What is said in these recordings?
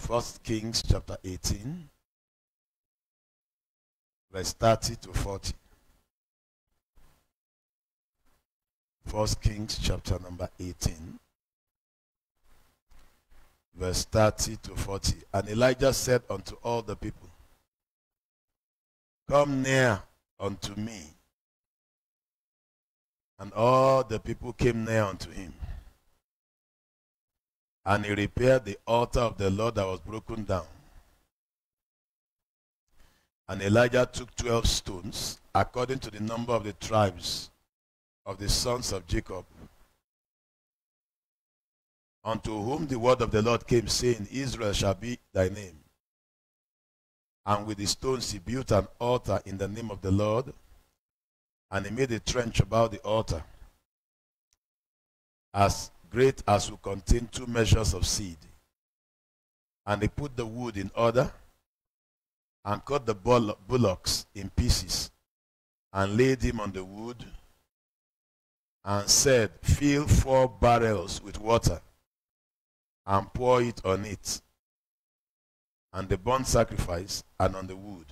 1 Kings chapter 18, verse 30 to 40. 1 Kings chapter number 18, verse 30 to 40. And Elijah said unto all the people, Come near unto me. And all the people came near unto him. And he repaired the altar of the Lord that was broken down. And Elijah took 12 stones, according to the number of the tribes of the sons of Jacob, unto whom the word of the Lord came, saying, Israel shall be thy name. And with the stones he built an altar in the name of the Lord, and he made a trench about the altar, as great as will contain 2 measures of seed. And he put the wood in order, and cut the bullocks in pieces, and laid him on the wood, and said, Fill 4 barrels with water, and pour it on it, and the burnt sacrifice, and on the wood.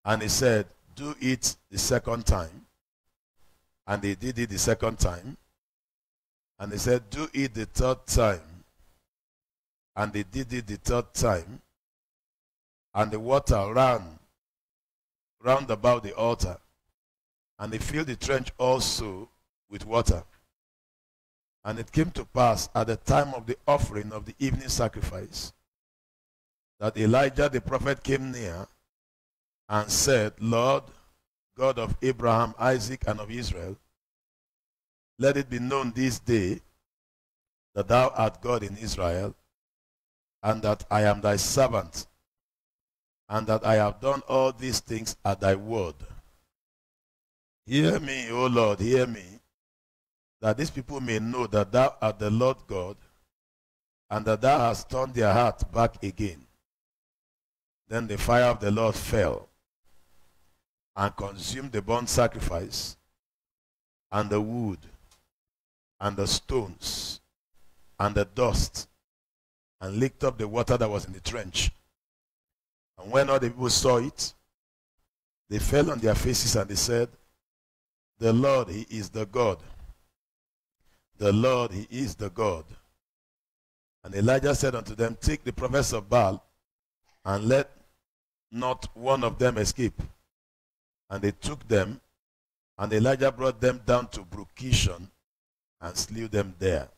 And he said, Do it the second time. And they did it the second time. And he said, Do it the third time. And they did it the third time. And the water ran round about the altar. And they filled the trench also with water. And it came to pass at the time of the offering of the evening sacrifice, that Elijah the prophet came near and said, Lord, God of Abraham, Isaac, and of Israel, let it be known this day that thou art God in Israel, and that I am thy servant, and that I have done all these things at thy word. Hear me, O Lord, hear me, that these people may know that thou art the Lord God, and that thou hast turned their heart back again. Then the fire of the Lord fell and consumed the burnt sacrifice, and the wood, and the stones, and the dust, and licked up the water that was in the trench. And when all the people saw it, they fell on their faces, and they said, The Lord, he is the God. The Lord, he is the God. And Elijah said unto them, Take the prophets of Baal, and let not one of them escape. And they took them, and Elijah brought them down to Brook Kishon, and slew them there.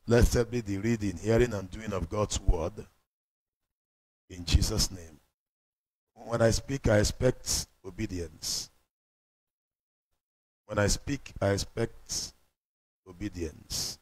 Blessed be the reading, hearing, and doing of God's word, in Jesus' name. When I speak, I expect obedience. When I speak, I expect obedience.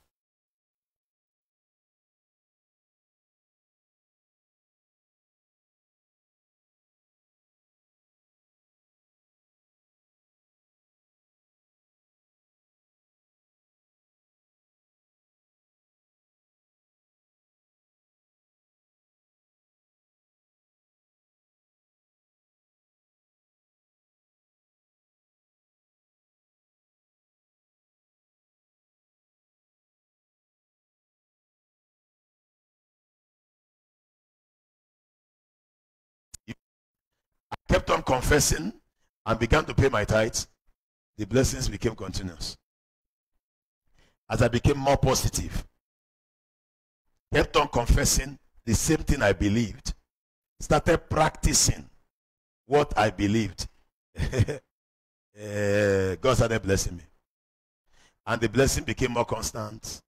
I kept on confessing and began to pay my tithes. The blessings became continuous. As I became more positive, kept on confessing the same thing I believed, started practicing what I believed. God started blessing me. And the blessing became more constant.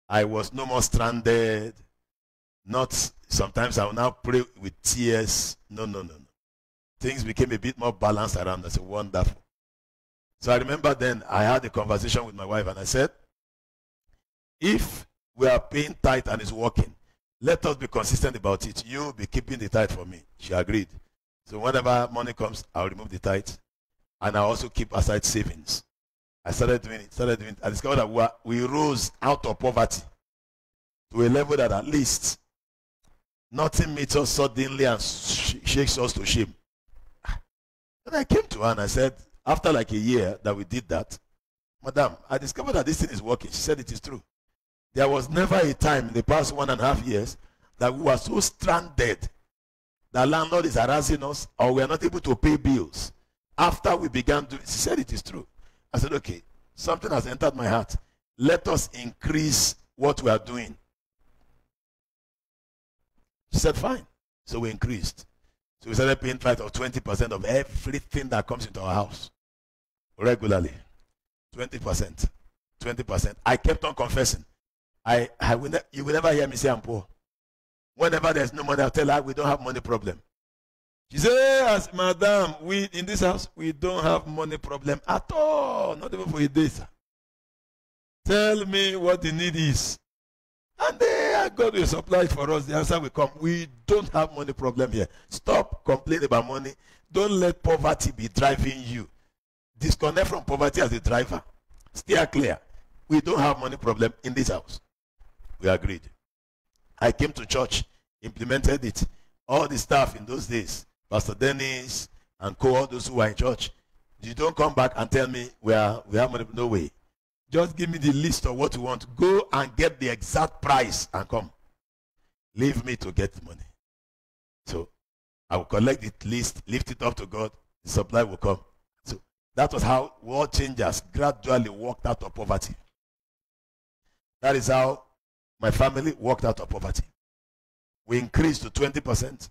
I was no more stranded. Not sometimes I will now pray with tears. No. Things became a bit more balanced around us. Wonderful. So I remember then I had a conversation with my wife, and I said, if we are paying tithe and it's working, let us be consistent about it. You be keeping the tithe for me. She agreed. So whenever money comes, I'll remove the tithe, and I also keep aside savings. I started doing it. I discovered that we rose out of poverty to a level that at least nothing meets us suddenly and shakes us to shame. Then I came to her and I said, after like a year that we did that, Madam, I discovered that this thing is working. She said, it is true. There was never a time in the past 1.5 years that we were so stranded that landlord is harassing us or we are not able to pay bills. After we began to, she said it is true. I said, okay, something has entered my heart. Let us increase what we are doing. She said, fine. So we increased. So we started paying 5 or 20% of everything that comes into our house regularly. 20%. 20%. I kept on confessing. You will never hear me say I'm poor. Whenever there's no money, I'll tell her we don't have money problem. She said, as madam, we in this house, we don't have money problem at all. Not even for a day, sir. Tell me what the need is. And God will supply it for us. The answer will come. We don't have money problem here. Stop complaining about money. Don't let poverty be driving you. Disconnect from poverty as a driver. Steer clear. We don't have money problem in this house. We agreed. I came to church, implemented it. All the staff in those days, Pastor Dennis and all those who were in church, you don't come back and tell me we have money. No way. Just give me the list of what you want. Go and get the exact price and come. Leave me to get the money. So I will collect the list, lift it up to God, the supply will come. So that was how World Changers gradually walked out of poverty. That is how my family walked out of poverty. We increased to 20%.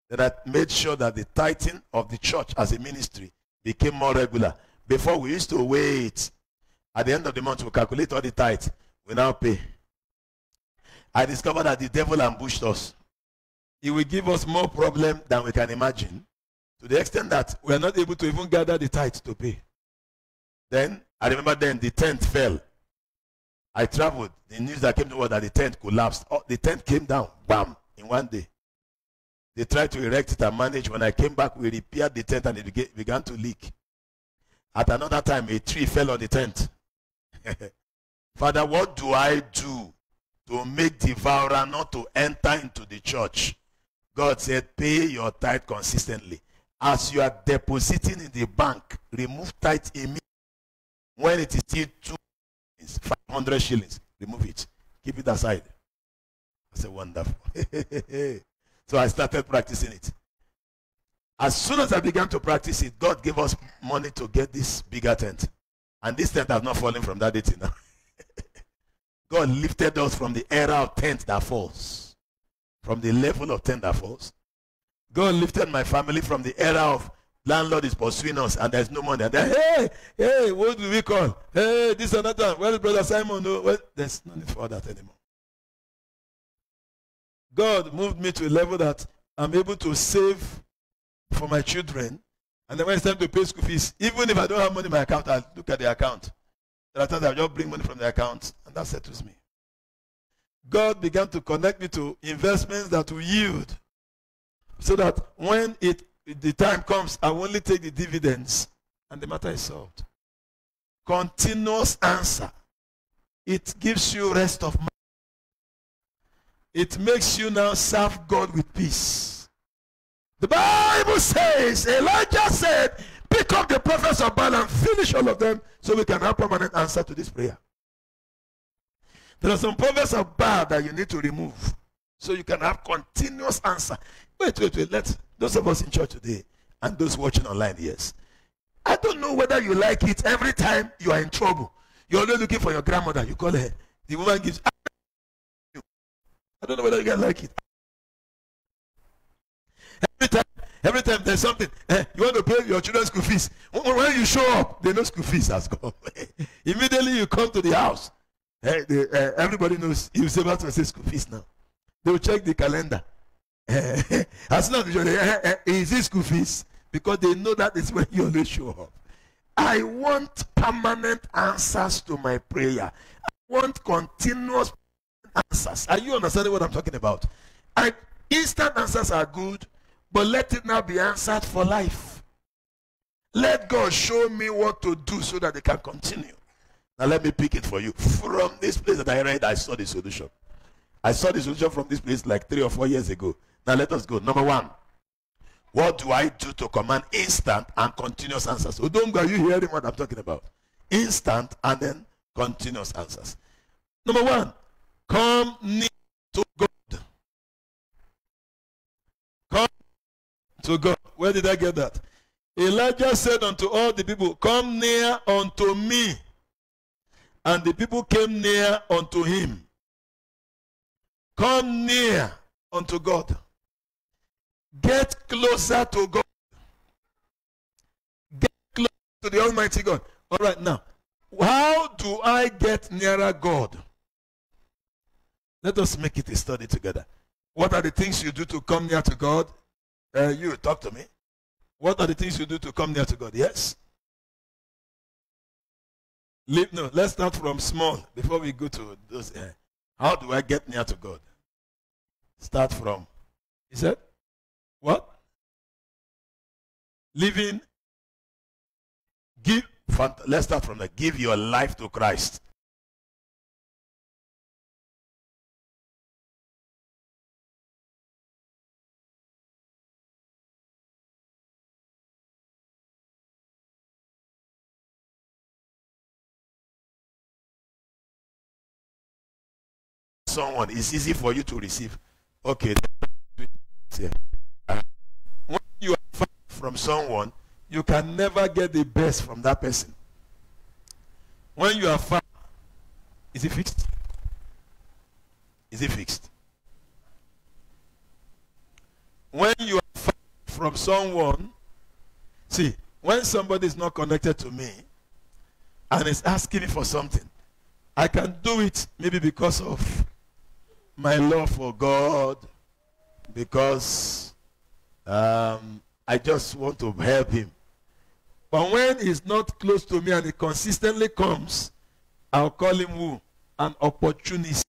Then I made sure that the tithing of the church as a ministry became more regular. Before we used to wait. At the end of the month, we calculate all the tithe. We now pay. I discovered that the devil ambushed us. He will give us more problem than we can imagine, to the extent that we are not able to even gather the tithe to pay. Then, I remember then the tent fell. I traveled. The news that came to us that the tent collapsed. Oh, the tent came down, bam, in one day. They tried to erect it and manage. When I came back, we repaired the tent and it began to leak. At another time, a tree fell on the tent. Father, what do I do to make devourer not to enter into the church? God said, pay your tithe consistently. As you are depositing in the bank, remove tithe immediately. When it is still 500 shillings, remove it. Keep it aside. I said, wonderful. So I started practicing it. As soon as I began to practice it, God gave us money to get this bigger tent. And this tent has not fallen from that day till now. God lifted us from the era of tent that falls. From the level of tent that falls. God lifted my family from the era of landlord is pursuing us and there's no money. And then, hey, what do we call? Hey, this and that. Where is Brother Simon? No, well, there's no need for that anymore. God moved me to a level that I'm able to save for my children. And then when it's time to pay school fees, even if I don't have money in my account, I'll look at the account. There are times I'll just bring money from the account, and that settles me. God began to connect me to investments that will yield, so that when the time comes, I will only take the dividends, and the matter is solved. Continuous answer. It gives you rest of mind. It makes you now serve God with peace. The Bible says, Elijah said, pick up the prophets of Baal and finish all of them so we can have permanent answer to this prayer. There are some prophets of Baal that you need to remove so you can have continuous answer. Wait. Let those of us in church today and those watching online, yes. I don't know whether you like it. Every time you are in trouble, you're always looking for your grandmother. You call her. The woman gives. I don't know whether you can like it. Every time there's something, you want to pay your children's school fees. When you show up, they know school fees has gone. Immediately you come to the house. Everybody knows you say about to say school fees now. They will check the calendar. As soon as is it school fees? Because they know that is when you always show up. I want permanent answers to my prayer. I want continuous answers. Are you understanding what I'm talking about? Instant answers are good, but let it now be answered for life. Let God show me what to do so that they can continue. Now let me pick it for you. From this place that I read, I saw the solution. I saw the solution from this place like 3 or 4 years ago. Now let us go. Number 1. What do I do to command instant and continuous answers? So don't go, are you hearing what I'm talking about? Instant and then continuous answers. Number 1, Come near to God. Come to God. Where did I get that? Elijah said unto all the people, come near unto me. And the people came near unto him. Come near unto God. Get closer to God. Get closer to the Almighty God. All right, now, how do I get nearer God? Let us make it a study together. What are the things you do to come near to God? You, talk to me. What are the things you do to come near to God? Yes? No, let's start from small before we go to those. How do I get near to God? Start from. He said, what? Living. Give. Let's start from that. Give your life to Christ. Someone, it's easy for you to receive. Okay. When you are far from someone, you can never get the best from that person. When you are far, is it fixed? Is it fixed? When you are far from someone, see, when somebody is not connected to me and is asking me for something, I can do it maybe because of my love for God, because I just want to help him. But when he's not close to me and he consistently comes, I'll call him who? An opportunist.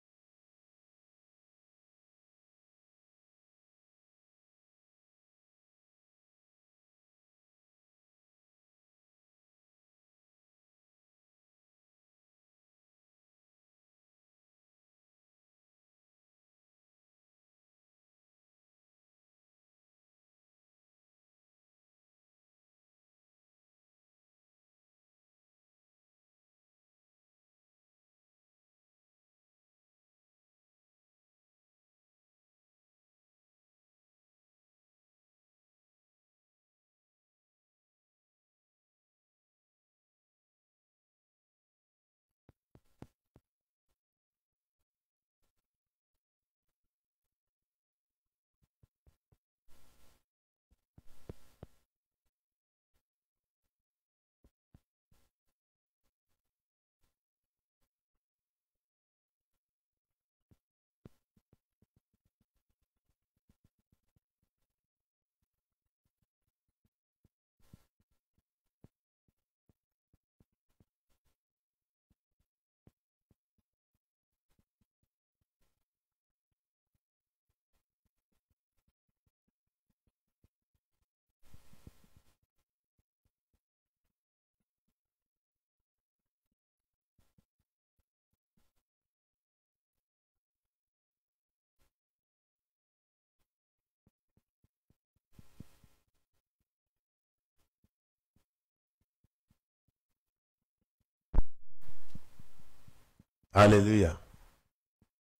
Hallelujah.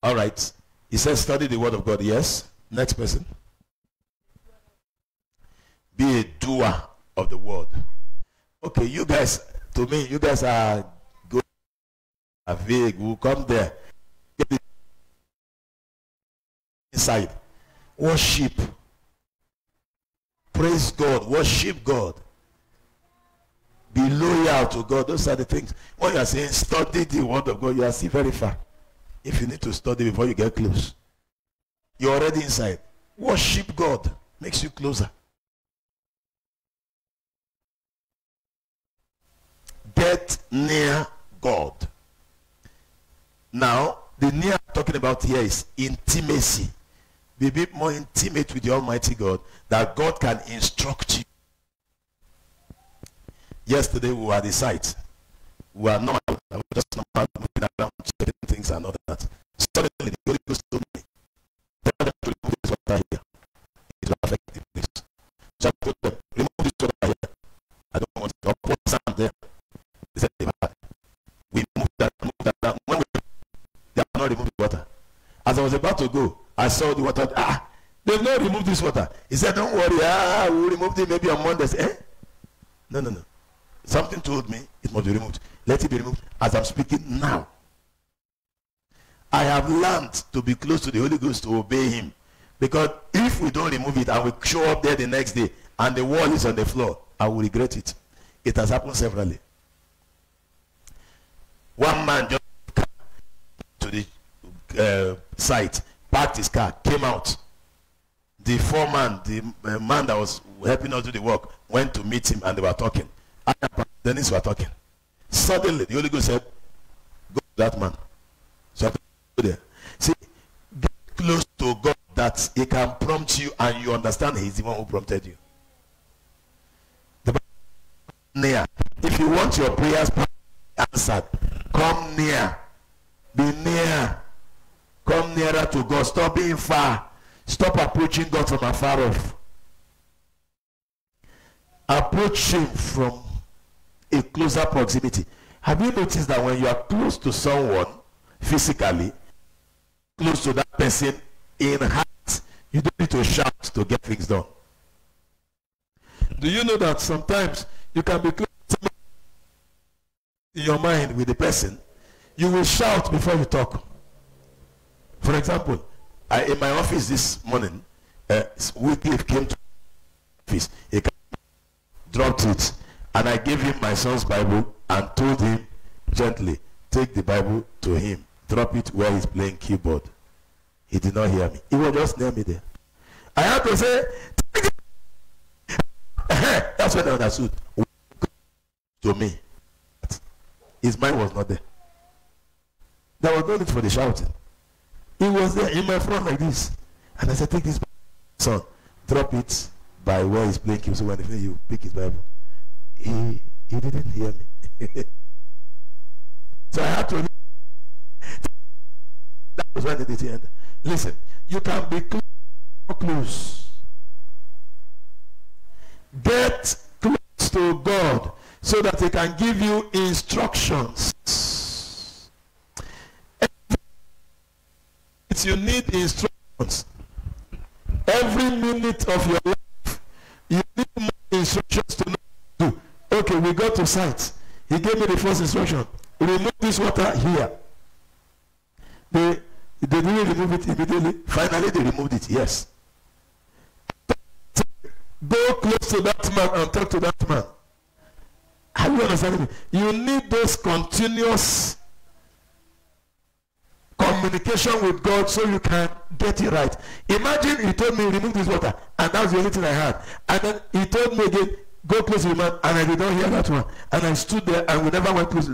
All right. He says, study the word of God. Yes. Next person. Be a doer of the word. Okay, you guys, to me, you guys are good, are vague. We'll come there. Get inside. Worship. Praise God. Worship God. Be loyal to God. Those are the things. When you are saying study the word of God, you are still very far. If you need to study before you get close, you're already inside. Worship God makes you closer. Get near God. Now, the near I'm talking about here is intimacy. Be a bit more intimate with the Almighty God, that God can instruct you. Yesterday we were at the site. We were normal, just normal, moving around, checking things and all that. Suddenly the Holy Ghost told me, tell them to remove this water here. It will affect the place. So I told them, remove this water here. I don't want it. I'll put sand there. They said, we moved that. When they have not removed the water, to go. I saw the water. They've not removed this water. He said, don't worry. We'll remove it maybe on Monday. No. Something told me it must be removed. Let it be removed as I'm speaking now. I have learned to be close to the Holy Ghost to obey him. Because if we don't remove it and we show up there the next day and the wall is on the floor, I will regret it. It has happened severally. One man just came to the site, parked his car, came out. The foreman, the man that was helping us do the work, went to meet him and they were talking. And Dennis were talking. Suddenly, the Holy Ghost said, go to that man. So I go there. See, get close to God that he can prompt you and you understand he's the one who prompted you. The near. If you want your prayers answered, come near. Be near. Come nearer to God. Stop being far. Stop approaching God from afar off. Approach him from a closer proximity. Have you noticed that when you are close to someone physically, close to that person in heart, you don't need to shout to get things done? Do you know that sometimes you can be close to someone in your mind with the person, you will shout before you talk. For example, in my office this morning, Wycliffe came to the office. He dropped it, and I gave him my son's Bible and told him gently, take the Bible to him, drop it where he's playing keyboard. He did not hear me. He was just near me there. I had to say, take it. That's when I understood. To me, his mind was not there. There was no need for the shouting. He was there in my front like this. And I said, take this Bible, son, drop it by where he's playing keyboard. So when you pick his Bible, he didn't hear me. So I had to. That was when the end. Listen, you can be close. Get close to God so that he can give you instructions. You need instructions. Every minute of your life, you need more instructions to know what to do. Okay, we got to site. He gave me the first instruction. Remove this water here. They didn't remove it immediately. Finally, they removed it. Yes. Go close to that man and talk to that man. Are you understanding me? You need those continuous communication with God so you can get it right. Imagine he told me remove this water and that's the only thing I had, and then he told me again go close to the man and I did not hear that one, and I stood there and we never went close.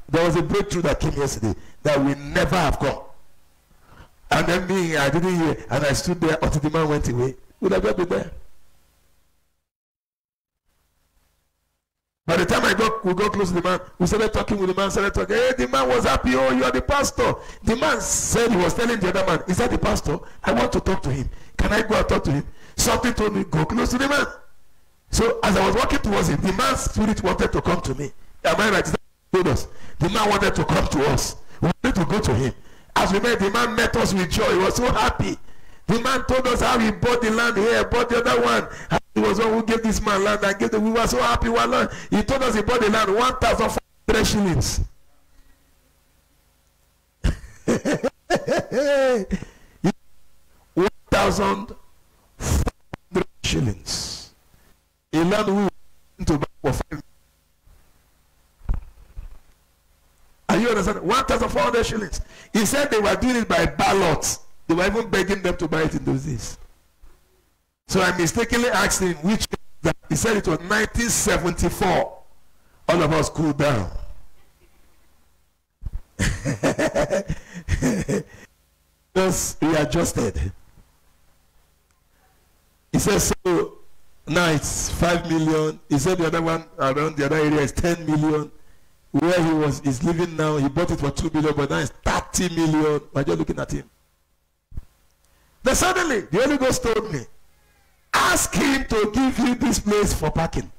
There was a breakthrough that came yesterday that we never have come, and then me, I didn't hear and I stood there until the man went away. Would I be there? By the time we got close to the man, we started talking with the man, Hey, the man was happy. Oh, you are the pastor. The man said he was telling the other man, is that the pastor? I want to talk to him. Can I go and talk to him? Something told me, go close to the man. So as I was walking towards him, the man's spirit wanted to come to me. Am I right? Is that what he told us? The man wanted to come to us. We wanted to go to him. As we met, the man met us with joy. He was so happy. The man told us how he bought the land here, bought the other one. He was one who gave this man land and gave the. We were so happy. He told us he bought the land 1,400 shillings. 1,400 shillings. A land who went to buy for 5 million. Are you understand? 1,400 shillings. He said they were doing it by ballots. They were even begging them to buy it in those days. So I mistakenly asked him which. He said it was 1974. All of us cooled down. Just readjusted. He said, so now it's 5 million. He said the other one around the other area is 10 million. Where he is living now, he bought it for 2 million, but now it's 30 million. We're just looking at him. Then suddenly, the Holy Ghost told me, ask him to give you this place for parking.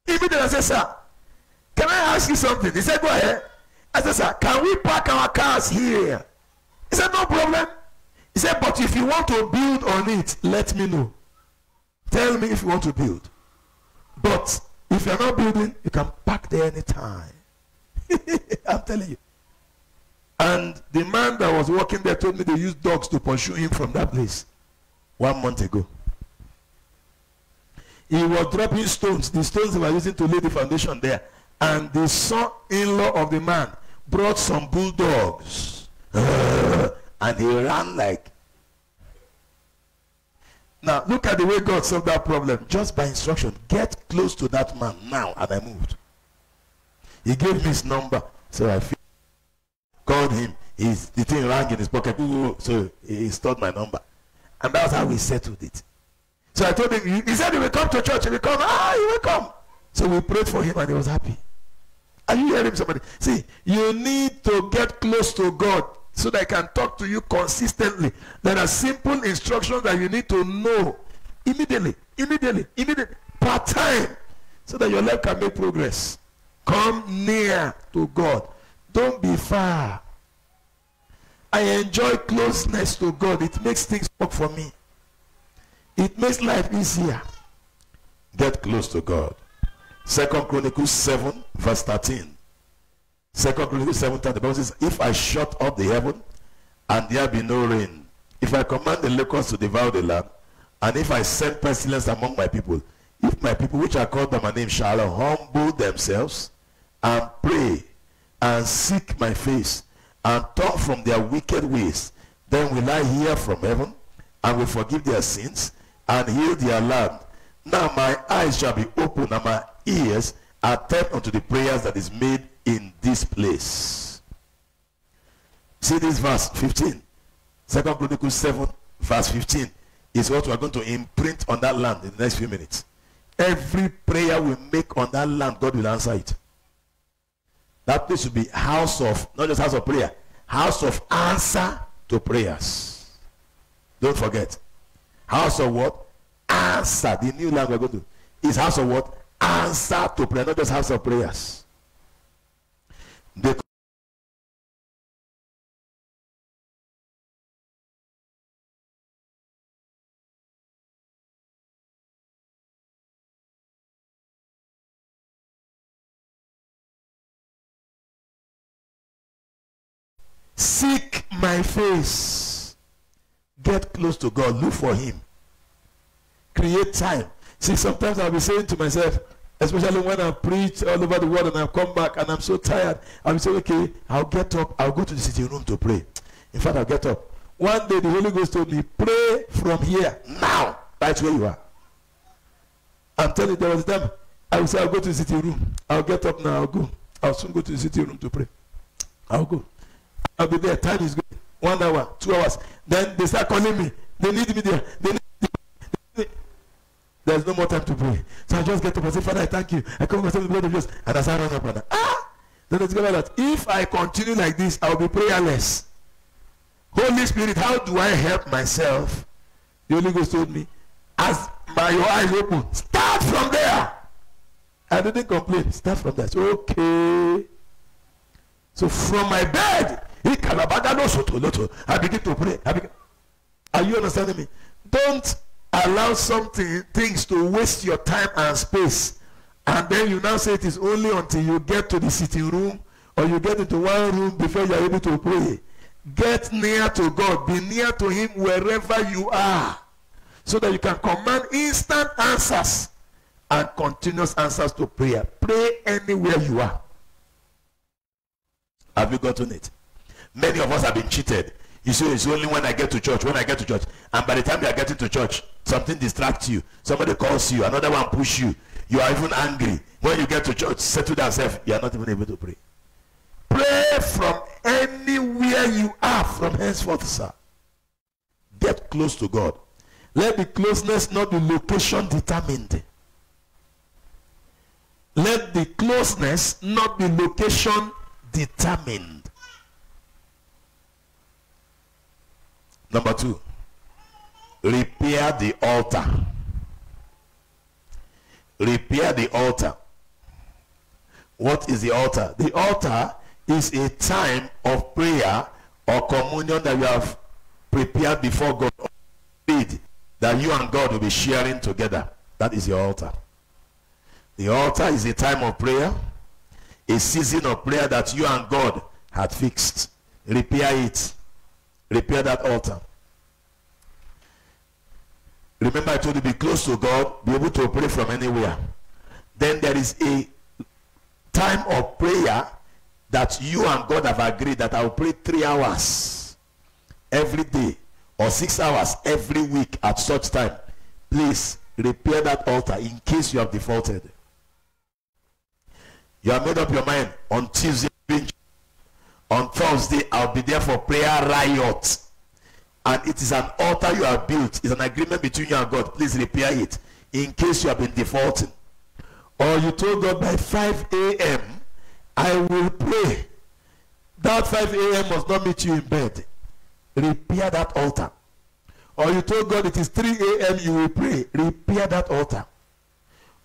Immediately I said, sir, can I ask you something? He said, go ahead. I said, sir, can we park our cars here? He said, no problem. He said, but if you want to build on it, let me know. Tell me if you want to build. But if you're not building, you can park there anytime. I'm telling you. And the man that was working there told me they used dogs to pursue him from that place 1 month ago. He was dropping stones. The stones they were using to lay the foundation there. And the son-in-law of the man brought some bulldogs. And he ran like. Now, look at the way God solved that problem. Just by instruction. Get close to that man now. And I moved. He gave me his number. So I called him. The thing rang in his pocket. So he stored my number. And that's how we settled it. So I told him, he said he will come to church. He will come. He will come. So we prayed for him and he was happy. Are you hearing somebody? See, you need to get close to God so that I can talk to you consistently. There are simple instructions that you need to know immediately, part time, so that your life can make progress. Come near to God. Don't be far. I enjoy closeness to God. It makes things work for me. It makes life easier. Get close to God. 2 Chronicles 7 verse 13. 2 Chronicles 7 13. The Bible says, if I shut up the heaven and there be no rain, if I command the locusts to devour the land, and if I send pestilence among my people, if my people which are called by my name shall humble themselves and pray and seek my face and turn from their wicked ways, then will I hear from heaven and will forgive their sins and heal their land. Now my eyes shall be open and my ears attend unto the prayers that is made in this place. See this verse 15. 2 Chronicles 7 verse 15 is what we are going to imprint on that land in the next few minutes. Every prayer we make on that land, God will answer it. That place will be house of, not just house of prayer, house of answer to prayers. Don't forget. House of what? Answer. The new land we're going to is house of what? Answer to prayer, not just house of prayers. Seek my face. Get close to God. Look for him. Create time. See, sometimes I'll be saying to myself, especially when I preach all over the world and I come back and I'm so tired, I'll be saying, okay, I'll get up, I'll go to the sitting room to pray. In fact, I'll get up. One day the Holy Ghost told me, pray from here, now. Right where you are. I'm telling you, there was a time I would say, I'll go to the sitting room. I'll get up now, I'll go. I'll soon go to the sitting room to pray. I'll go. I'll be there. Time is going. 1 hour, 2 hours. Then they start calling me. They need me there. They need me. There's no more time to pray. So I just get up and say, Father, I thank you. I come myself with the blood of Jesus. And as I run up and then it's going that if I continue like this, I'll be prayerless. Holy Spirit, how do I help myself? The Holy Ghost told me, as your eyes open, start from there. I didn't complain. Start from there. So, okay. So from my bed, I begin to pray. Are you understanding me? Don't allow things to waste your time and space. And then you now say it is only until you get to the sitting room or you get into one room before you are able to pray. Get near to God. Be near to him wherever you are, so that you can command instant answers and continuous answers to prayer. Pray anywhere you are. Have you gotten it? Many of us have been cheated. You say it's only when I get to church, and by the time you are getting to church, something distracts you. Somebody calls you, another one pushes you. You are even angry. When you get to church, settle yourself, you are not even able to pray. Pray from anywhere you are from henceforth, sir. Get close to God. Let the closeness not be location determined. Let the closeness not be location determined. Number 2, repair the altar. Repair the altar. What is the altar? The altar is a time of prayer or communion that you have prepared before God, feed that you and God will be sharing together. That is your altar. The altar is a time of prayer, a season of prayer that you and God had fixed. Repair it. Repair that altar. Remember, I told you, be close to God, be able to pray from anywhere. Then there is a time of prayer that you and God have agreed that I will pray 3 hours every day or 6 hours every week at such time. Please repair that altar in case you have defaulted. You have made up your mind on Tuesday, on Thursday, I'll be there for prayer riot. And it is an altar you have built. It's an agreement between you and God. Please repair it in case you have been defaulting. Or you told God by 5 a.m. I will pray. That 5 a.m. must not meet you in bed. Repair that altar. Or you told God it is 3 a.m. you will pray. Repair that altar.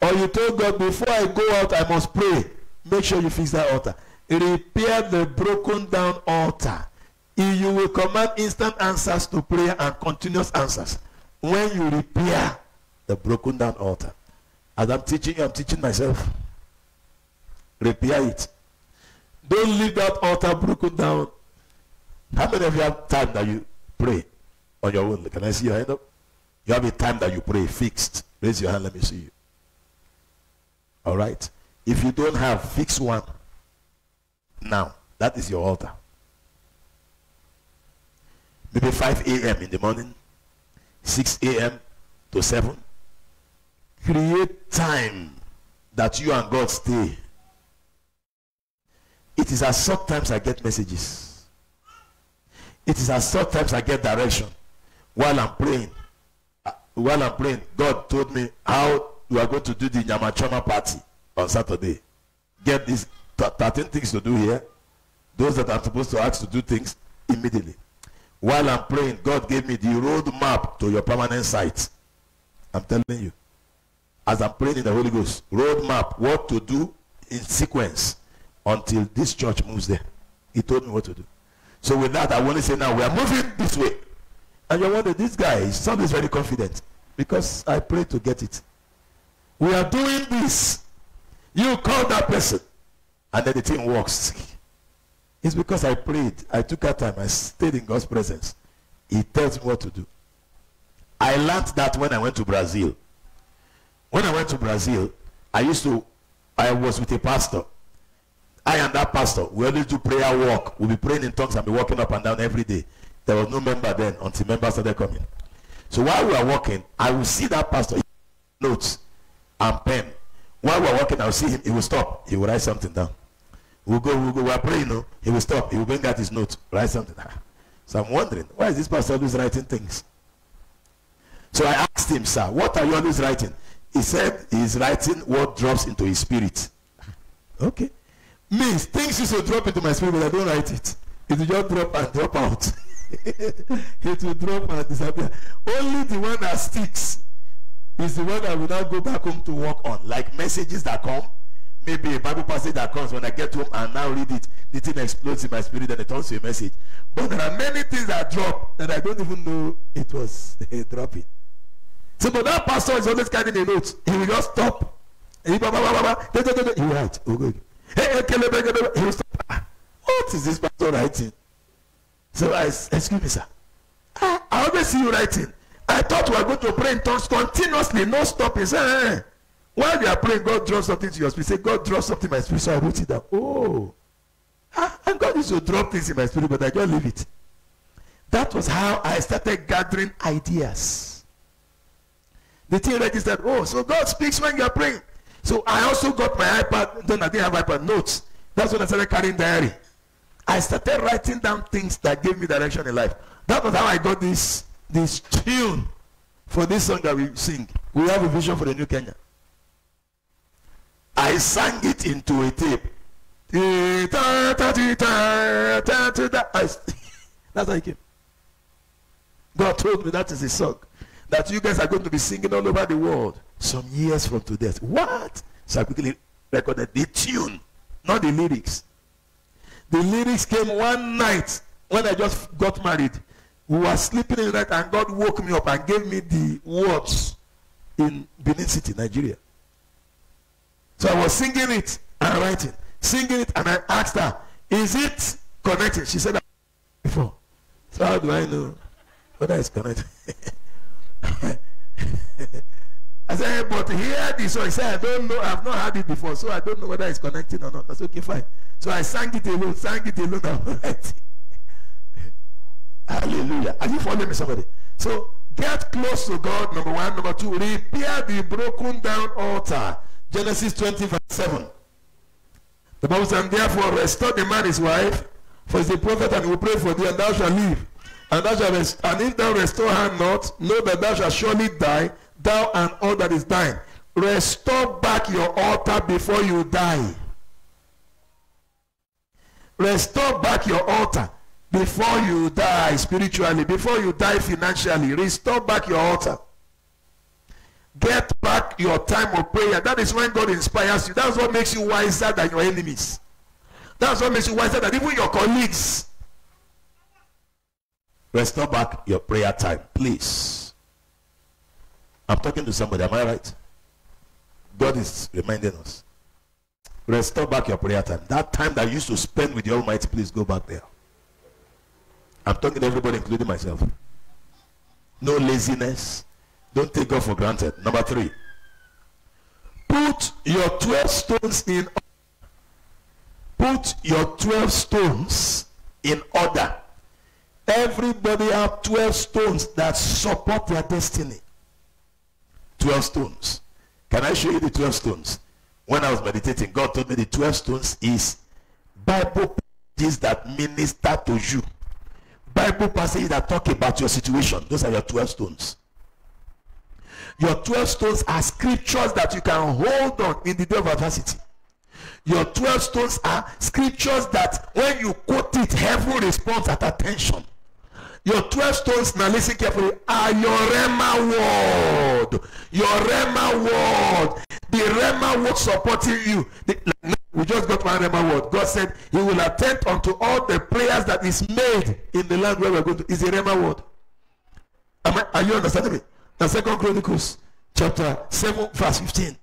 Or you told God before I go out I must pray. Make sure you fix that altar. Repair the broken down altar. You will command instant answers to prayer and continuous answers when you repair the broken down altar. As I'm teaching you, I'm teaching myself. Repair it. Don't leave that altar broken down. How many of you have time that you pray on your own? Can I see your hand up? You have a time that you pray fixed. Raise your hand, let me see you. All right. If you don't have, fix one. Now, that is your altar. Maybe 5 a.m. in the morning, 6 a.m. to 7. Create time that you and God stay. It is at such times I get messages. It is at such times I get direction. While I'm praying, God told me how you are going to do the Nyamachoma party on Saturday. Get these 13 things to do here. Those that I'm supposed to ask to do things immediately. While I'm praying, God gave me the road map to your permanent site. I'm telling you. As I'm praying in the Holy Ghost, road map, what to do in sequence until this church moves there. He told me what to do. So with that, I want to say now, we are moving this way. And you're wondering, this guy is always very confident. Because I prayed to get it. We are doing this. You call that person. And then the thing works. It's because I prayed. I took our time. I stayed in God's presence. He tells me what to do. I learned that when I went to Brazil. When I went to Brazil, I was with a pastor. I and that pastor, we always do prayer walk. We'll be praying in tongues and be walking up and down every day. There was no member then until members started coming. So while we are walking, I will see that pastor, notes and pen. While we are walking, I will see him. He will stop. He will write something down. We'll go. We are praying. No? He will stop. He will bring out his notes, write something down. So I'm wondering, why is this pastor always writing things? So I asked him, sir, what are you always writing? He said he's writing what drops into his spirit. Okay. Means things used to drop into my spirit, but I don't write it. It will just drop and drop out. It will drop and disappear. Only the one that sticks is the one that will now go back home to work on. Like messages that come, maybe a Bible passage that comes when I get home and now read it, the thing explodes in my spirit and it turns to a message. But there are many things that drop and I don't even know it was dropping. So, but that pastor is always carrying a note. He will just stop. He will write. He will stop. What is this pastor writing? So excuse me, sir. I always see you writing. I thought we were going to pray in tongues continuously, no stopping. Say, while you are praying, God draws something to your spirit. Say, God draws something in my spirit. So I wrote it down. Oh. And God used to drop things in my spirit, but I just leave it. That was how I started gathering ideas. The thing registered, oh, so God speaks when you are praying. So I also got my iPad. Then I didn't have iPad notes. That's when I started carrying diary. I started writing down things that gave me direction in life. That was how I got this tune for this song that we sing. We have a vision for the new Kenya. I sang it into a tape. That's how it came. God told me that is a song that you guys are going to be singing all over the world some years from today. What? So I quickly recorded the tune, not the lyrics. The lyrics came one night when I just got married, we were sleeping in the night and God woke me up and gave me the words in Benin City, Nigeria. So I was singing it and writing. Singing it, and I asked her, is it connected? She said, before. So how do I know whether it's connected? I said, but hear this. So he said, I don't know, I've not heard it before, so I don't know whether it's connected or not. That's okay, fine. So I sang it alone, and hallelujah. Are you following me, somebody? So get close to God, number one. Number two, repair the broken down altar. Genesis 20, verse 7. The Bible says, therefore restore the man his wife, for he is a prophet, and he will pray for thee, and thou shalt live. And thou shalt and if thou restore her not, know that thou shalt surely die, thou and all that is thine. Restore back your altar before you die. Restore back your altar before you die spiritually, before you die financially. Restore back your altar. Get back your time of prayer. That is when God inspires you. That's what makes you wiser than your enemies. That's what makes you wiser than even your colleagues. Restore back your prayer time, please. I'm talking to somebody, am I right? God is reminding us. Restore back your prayer time. That time that you used to spend with the Almighty, please go back there. I'm talking to everybody, including myself. No laziness. Don't take God for granted. Number 3. Put your 12 stones in order. Put your 12 stones in order. Everybody have 12 stones that support their destiny. 12 stones. Can I show you the 12 stones? When I was meditating, God told me the 12 stones is Bible passages that minister to you. Bible passages that talk about your situation. Those are your 12 stones. Your 12 stones are scriptures that you can hold on in the day of adversity. Your 12 stones are scriptures that when you quote it, heaven responds at attention. Your 12 stones, now listen carefully, are your Rhema word. Your Rhema word. The Rhema word supporting you. We just got one Rhema word. God said he will attend unto all the prayers that is made in the land where we're going to. Is a Rhema word. Are you understanding me? Now 2 Chronicles chapter 7 verse 15.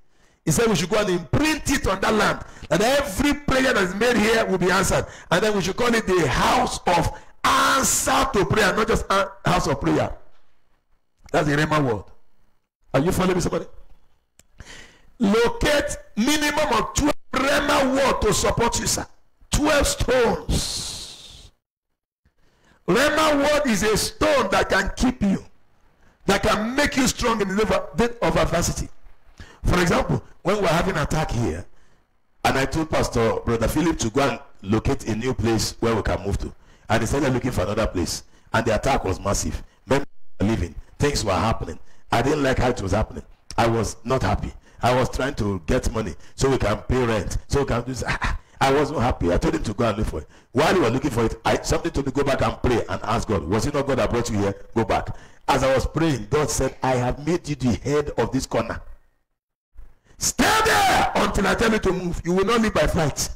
He said we should go and imprint it on that land. That every prayer that is made here will be answered. And then we should call it the house of answer to prayer, not just a house of prayer. That's the Rhema word. Are you following me, somebody? Locate minimum of 12 Rhema word to support you, sir. 12 stones. Rhema word is a stone that can keep you, that can make you strong in the day of adversity. For example, when we were having an attack here, and I told Pastor Brother Philip to go and locate a new place where we can move to. And they started looking for another place. And the attack was massive. Men were leaving. Things were happening. I didn't like how it was happening. I was not happy. I was trying to get money so we can pay rent. So we can do this. I wasn't happy. I told him to go and look for it. While we were looking for it, something told me to go back and pray and ask God. Was it not God that brought you here? Go back. As I was praying, God said, I have made you the head of this corner. Stay there until I tell you to move. You will not live by flight.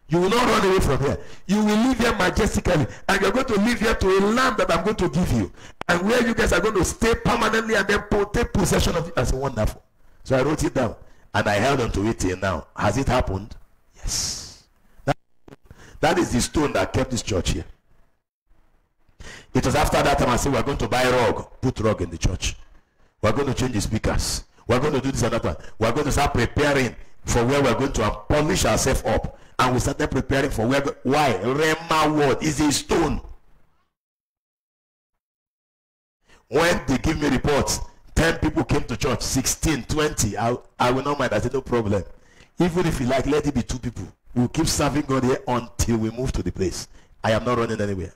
You will not run away from here. You will live here majestically. And you're going to live here to a land that I'm going to give you. And where you guys are going to stay permanently and then take possession of it. That's wonderful. So I wrote it down. And I held on to it till now. Has it happened? Yes. That is the stone that kept this church here. It was after that time I said we're going to buy rug. Put rug in the church. We're going to change the speakers. We're going to do this and that one. We're going to start preparing for where we're going to polish ourselves up. And we started preparing for where. Why? Rhema word is a stone. When they give me reports, 10 people came to church, 16, 20. I will not mind. I said, no problem. Even if you like, let it be 2 people. We'll keep serving God here until we move to the place. I am not running anywhere.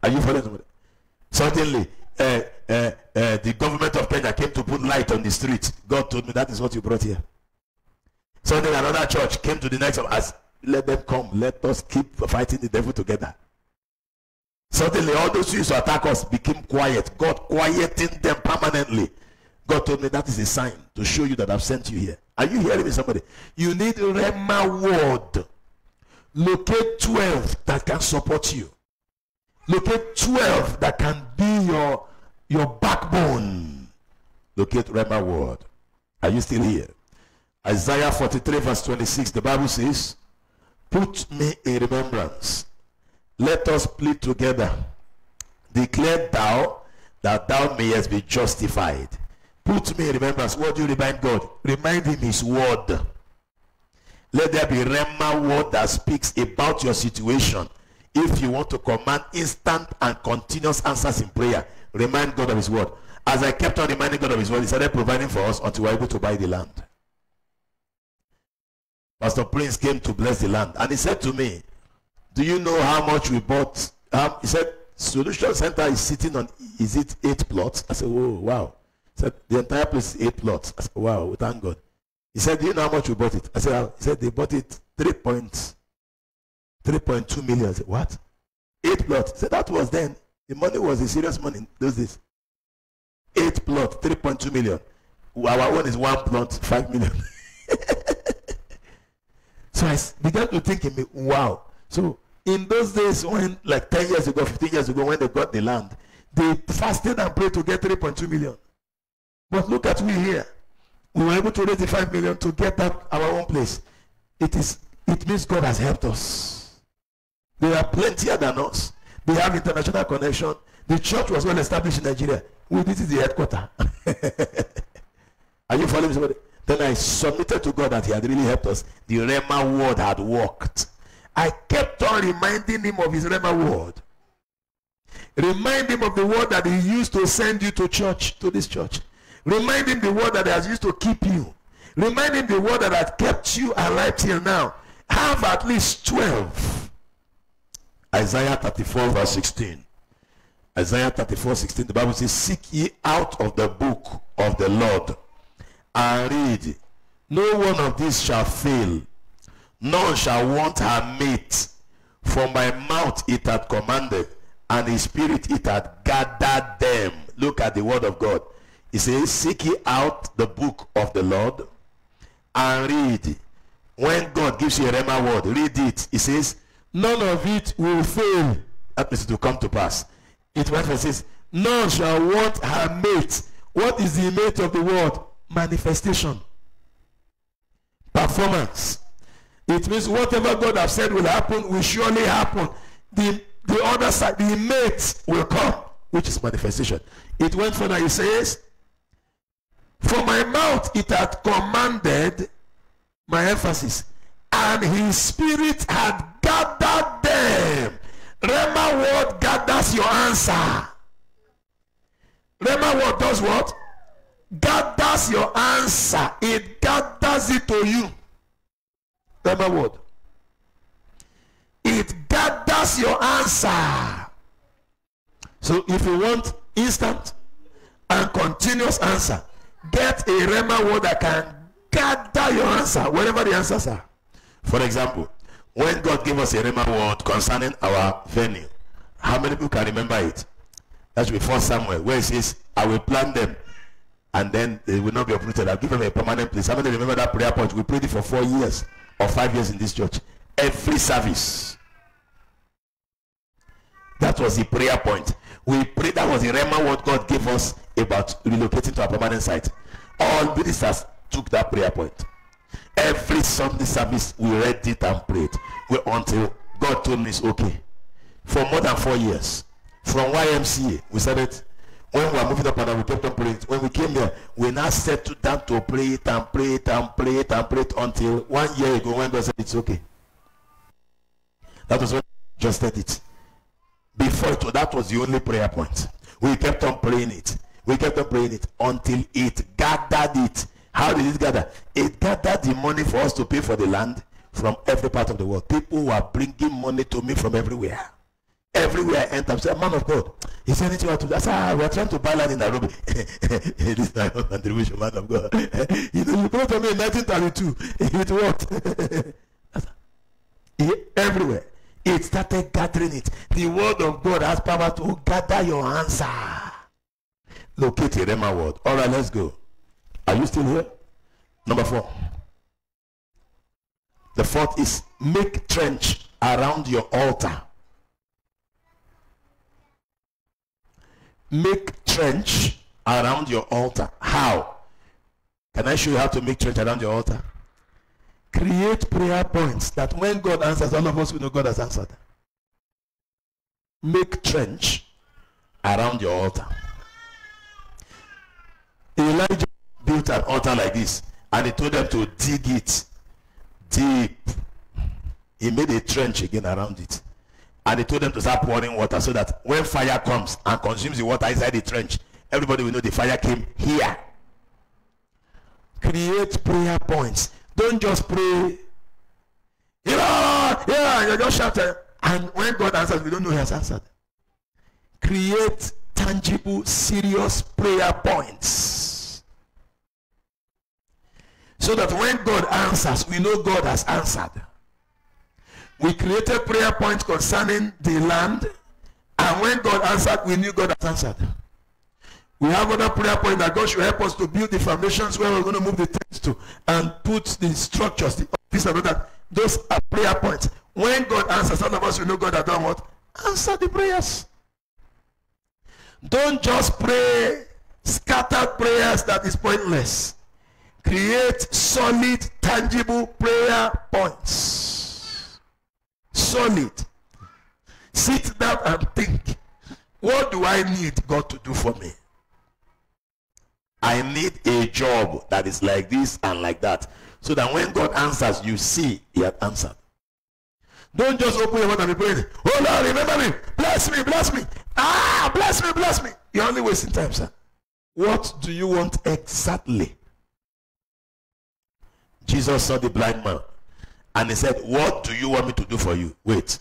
Are you following somebody? Suddenly, the government of Kenya came to put light on the street. God told me that is what you brought here. So then another church came to the next of us. Let them come. Let us keep fighting the devil together. Suddenly all those who used to attack us became quiet. God quieting them permanently. God told me that is a sign to show you that I've sent you here. Are you hearing me, somebody? You need Rhema word Locate 12 that can support you. Locate 12 that can be your backbone. Locate Rhema word. Are you still here? Isaiah 43 verse 26, the Bible says, put me in remembrance. Let us plead together. Declare thou that thou mayest be justified. Put me in remembrance. What do you remind God? Remind him his word. Let there be Rhema word that speaks about your situation. If you want to command instant and continuous answers in prayer, remind God of his word. As I kept on reminding God of his word, he started providing for us until we were able to buy the land. Pastor Prince came to bless the land, and he said to me, do you know how much we bought? He said, Solution Center is sitting on, is it 8 plots? I said, oh, wow. He said, the entire place is 8 plots. I said, wow, thank God. He said, do you know how much we bought it? I said, he said, they bought it 3.2 million. I said, what? 8 plots. He said, that was then. The money was a serious money in those days. 8 plots, 3.2 million. Our one is 1 plot, 5 million. So I began to think in me, wow. So in those days, when like 10 years ago, 15 years ago, when they got the land, they fasted and prayed to get 3.2 million. But look at me here. We were able to raise the 5 million to get that our own place. It means God has helped us. They are plentier than us. They have international connection. The church was well established in Nigeria. This is the headquarters. Are you following me, somebody? Then I submitted to God that he had really helped us. The Rhema word had worked. I kept on reminding him of his Rhema word. Remind him of the word that he used to send you to church, to this church. Remind him the word that he has used to keep you. Remind him the word that has kept you alive till now. Have at least 12. Isaiah 34 verse 16. Isaiah 34, 16, the Bible says, seek ye out of the book of the Lord and read. No one of these shall fail. None shall want her mate. For my mouth it hath commanded, and his spirit it hath gathered them. Look at the word of God. He says, seek ye out the book of the Lord and read. When God gives you a Rhema word, read it. He says, none of it will fail. That means it will come to pass. It says, none shall want her mate. What is the mate of the word? Manifestation. Performance. It means whatever God has said will happen, will surely happen. The other side, the mate will come, which is manifestation. It went further, he says, for my mouth it hath commanded, my emphasis, and his spirit had gathered them. Rhema word gathers your answer. Rhema word does what? Gathers your answer. It gathers it to you. Rhema word. It gathers your answer. So if you want instant and continuous answer, get a Rhema word that can gather your answer, wherever the answers are. For example, when God gave us a Rhema word concerning our venue, how many people can remember it? That should be 1 Samuel, where it says, I will plant them and then they will not be uprooted. I'll give them a permanent place. How many remember that prayer point? We prayed it for 4 years or 5 years in this church. Every service. That was the prayer point. We prayed, that was the Rhema word God gave us about relocating to a permanent site. All ministers took that prayer point. Every Sunday service, we read it and prayed until God told me it's okay. For more than 4 years. From YMCA, we started. When we were moving up and down, we kept on praying. When we came here, we now settled down to pray it and pray it and pray it and pray it until 1 year ago when God said it's okay. That was when we just said it. Before that was the only prayer point. We kept on praying it. We kept on praying it until it gathered it. How did it gather? It gathered the money for us to pay for the land from every part of the world. People were bringing money to me from everywhere. Everywhere I enter, I said, man of God, is there anything I to do? I said, we are trying to buy land in Nairobi. This is my own contribution, man of God. You know, you brought to me in 1932. It worked. Everywhere. It started gathering it. The word of God has power to gather your answer. Locate a Rhema word. All right, let's go. Are you still here? Number 4. The fourth is make trench. around your altar. Make trench around your altar. How? Can I show you how to make trench around your altar? Create prayer points that when God answers, all of us will know God has answered. Make trench around your altar. Elijah built an altar like this, and he told them to dig it deep. He made a trench again around it, and he told them to start pouring water so that when fire comes and consumes the water inside the trench, everybody will know the fire came here. Create prayer points. Don't just pray, you just shout, and when God answers, we don't know he has answered. Create tangible, serious prayer points, so that when God answers, we know God has answered. We created prayer points concerning the land, and when God answered, we knew God has answered. We have other prayer points that God should help us to build the foundations where we're going to move the things to, and put the structures, the office and all that. Those are prayer points. When God answers, all of us will know God has done what? Answer the prayers. Don't just pray scattered prayers that is pointless. Create solid, tangible prayer points. Solid. Sit down and think, what do I need God to do for me? I need a job that is like this and like that, so that when God answers, you see he has answered. Don't just open your mouth and be praying, oh Lord, remember me, bless me, bless me. Bless me, bless me. You're only wasting time, sir. What do you want exactly? Jesus saw the blind man, and he said, what do you want me to do for you? Wait.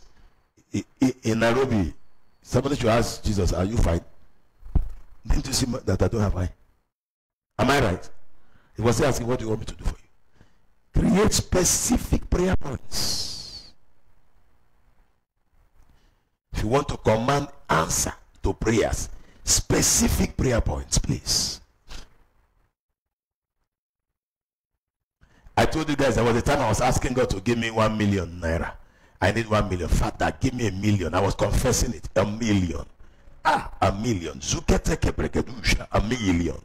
In Nairobi, somebody should ask Jesus, are you fine? Didn't you see that I don't have eye? Am I right? He was asking, what do you want me to do for you? Create specific prayer points. If you want to command answer to prayers, specific prayer points, please. I told you guys there was a time I was asking God to give me 1 million naira. I need 1 million. Father, give me 1 million. I was confessing it. 1 million. 1 million. Zuketeke brekedusha. 1 million.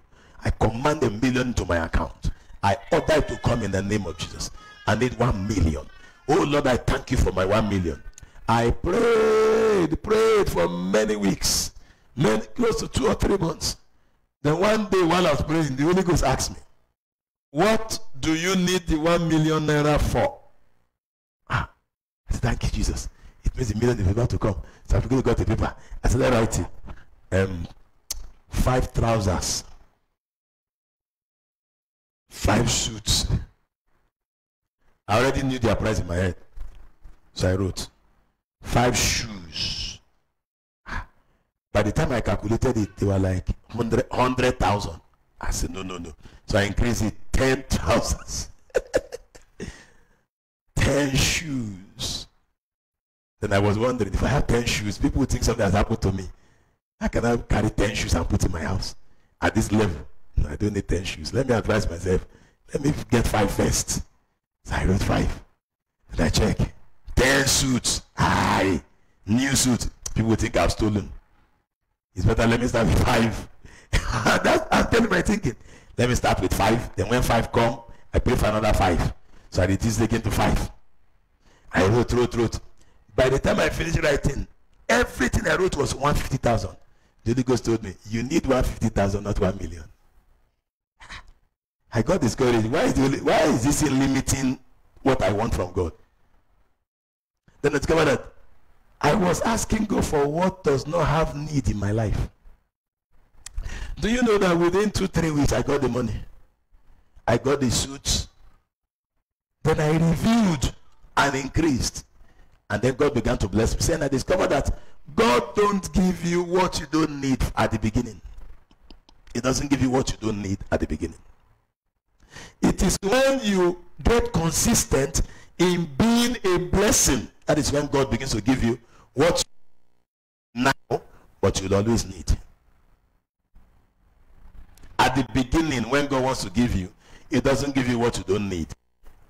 I command 1 million to my account. I order it to come in the name of Jesus. I need 1 million. Oh Lord, I thank you for my 1 million. I prayed for many weeks, close to 2 or 3 months. Then one day while I was praying, the Holy Ghost asked me, what do you need the 1 million naira for? I said, thank you, Jesus. It means the million is about to come. So I quickly got the paper. I said, write it. 5 trousers, 5 suits. I already knew their price in my head. So I wrote 5 shoes. By the time I calculated it, they were like 100,000. I said, no. So I increased it 10,000. 10 shoes. Then I was wondering, if I have 10 shoes, people would think something has happened to me. How can I carry 10 shoes and put in my house? At this level, no, I don't need 10 shoes. Let me advise myself. Let me get 5 first. So I wrote 5. Then I check. 10 suits. New suits. People would think I've stolen. It's better let me start with 5. I'm telling my thinking. Let me start with 5. Then when 5 come, I pay for another 5. So I reduced again to 5. I wrote. By the time I finished writing, everything I wrote was 150,000. The Holy Ghost told me, you need 150,000, not 1 million. I got discouraged. Why is this limiting what I want from God? Then I discovered that I was asking God for what does not have need in my life. Do you know that within 2-3 weeks I got the money? I got the suits. Then I reviewed and increased. And then God began to bless me. And I discovered that God don't give you what you don't need at the beginning. He doesn't give you what you don't need at the beginning. It is when you get consistent in being a blessing, that is when God begins to give you what you now, but you'll always need. At the beginning, when God wants to give you, He doesn't give you what you don't need.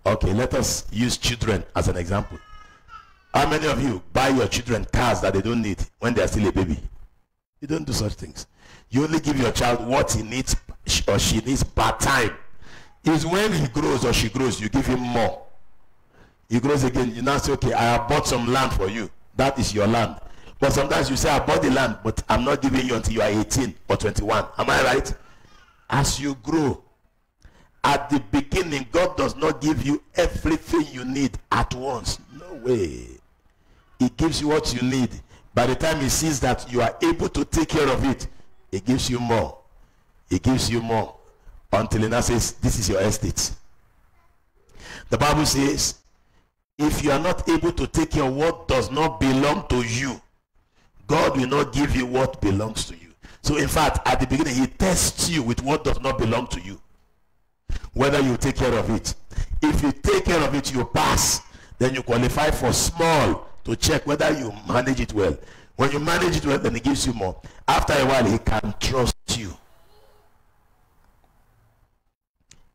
Okay, let us use children as an example. How many of you buy your children cars that they don't need when they are still a baby? You don't do such things. You only give your child what he needs or she needs per time. Is when he grows or she grows, you give him more. He grows again, you now say, okay, I have bought some land for you. That is your land. But sometimes you say, I bought the land, but I'm not giving you until you are 18 or 21. Am I right? As you grow, at the beginning, God does not give you everything you need at once. No way. He gives you what you need. By the time he sees that you are able to take care of it, he gives you more. He gives you more. Until he now says, this is your estate. The Bible says, if you are not able to take care of what does not belong to you, God will not give you what belongs to you. So in fact, at the beginning, he tests you with what does not belong to you, whether you take care of it. If you take care of it, you pass. Then you qualify for small to check whether you manage it well. When you manage it well, then he gives you more. After a while, he can trust you.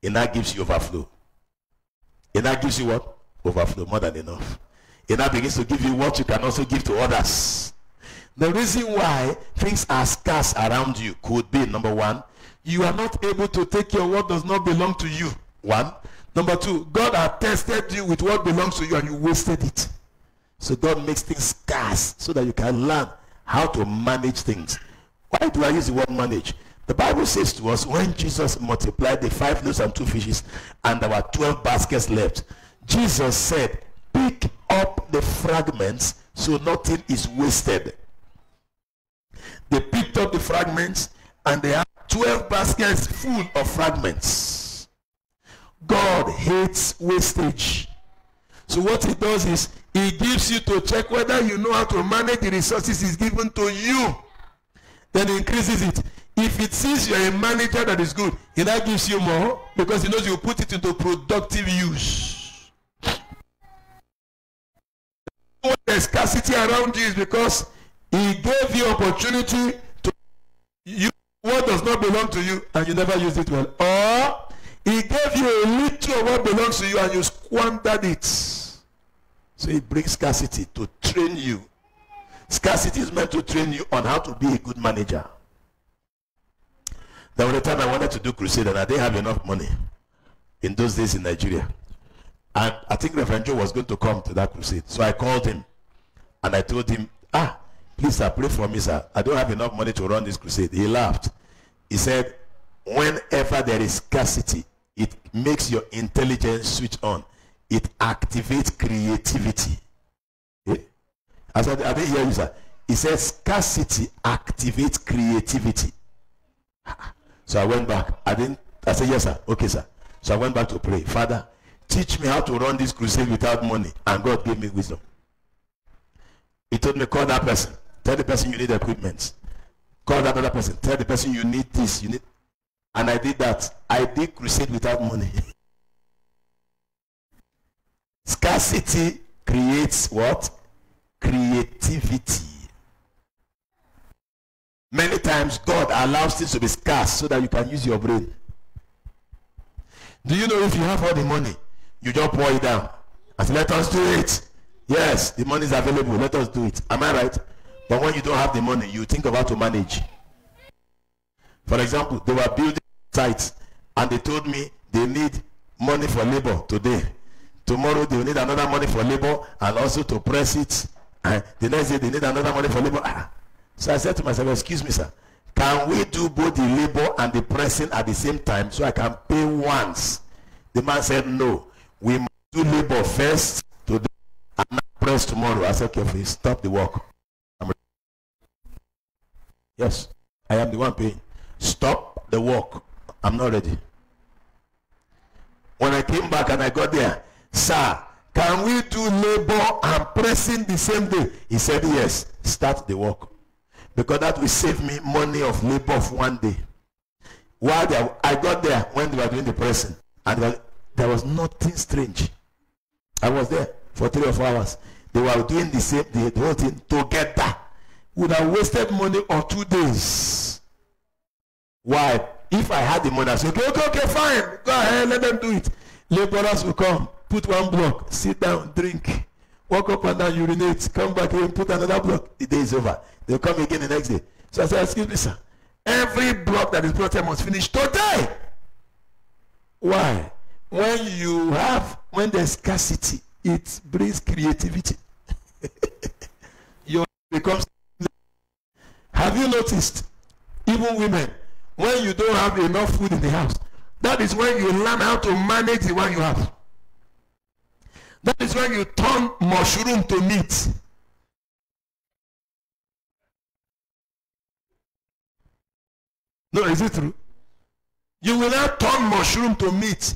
And that gives you overflow. And that gives you what? Overflow, more than enough. And that begins to give you what you can also give to others. The reason why things are scarce around you could be, number one, you are not able to take care of what does not belong to you. One. Number two, God has tested you with what belongs to you and you wasted it. So God makes things scarce so that you can learn how to manage things. Why do I use the word manage? The Bible says to us, when Jesus multiplied the 5 loaves and 2 fishes and there were 12 baskets left, Jesus said, pick up the fragments so nothing is wasted. They picked up the fragments and they had 12 baskets full of fragments. God hates wastage. So what he does is he gives you to check whether you know how to manage the resources he's given to you. Then he increases it. If it sees you're a manager that is good, he now gives you more because he knows you put it into productive use. When there's scarcity around you is because he gave you opportunity to use what does not belong to you and you never used it well. Or he gave you a little of what belongs to you and you squandered it. So he brings scarcity to train you. Scarcity is meant to train you on how to be a good manager. There was a time I wanted to do crusade and I didn't have enough money in those days in Nigeria. And I think Reverend Joe was going to come to that crusade. So I called him and I told him, please sir, pray for me sir. I don't have enough money to run this crusade. He laughed. He said, whenever there is scarcity, it makes your intelligence switch on. It activates creativity. I said, I didn't hear you sir. He said scarcity activates creativity. So I went back. I said, yes sir, okay sir. So I went back to pray. Father, teach me how to run this crusade without money. And God gave me wisdom. He told me, call that person. Tell the person you need equipment. Call that other person. Tell the person you need this. And I did that. I did crusade without money. Scarcity creates what? Creativity. Many times God allows things to be scarce so that you can use your brain. Do you know if you have all the money, you just pour it down and say, let us do it. Yes, the money is available. Let us do it. Am I right? But when you don't have the money, you think of how to manage. For example, they were building sites and they told me they need money for labor today. Tomorrow they will need another money for labor and also to press it. And the next day they need another money for labor. So I said to myself, excuse me sir, can we do both the labor and the pressing at the same time so I can pay once? The man said no, we must do labor first today and not press tomorrow. I said, okay, please stop the work. Yes, I am the one paying. Stop the work. I'm not ready. When I came back and I got there, sir, can we do labor and pressing the same day? He said yes, start the work. Because that will save me money of labor of one day. While I got there when they were doing the pressing, and there was nothing strange. I was there for 3 or 4 hours. They were doing the whole thing together. Would have wasted money on 2 days. Why? If I had the money, I said, okay, fine. Go ahead, let them do it. Laborers will come, put one block, sit down, drink. walk up and down, urinate, come back here, put another block. The day is over. They'll come again the next day. So I said, excuse me, sir. Every block that is brought here must finish today. Why? When there's scarcity, it brings creativity. Your becomes. Have you noticed, even women, when you don't have enough food in the house, that is when you learn how to manage the one you have. That is when you turn mushroom to meat. No, is it true? You will now turn mushroom to meat.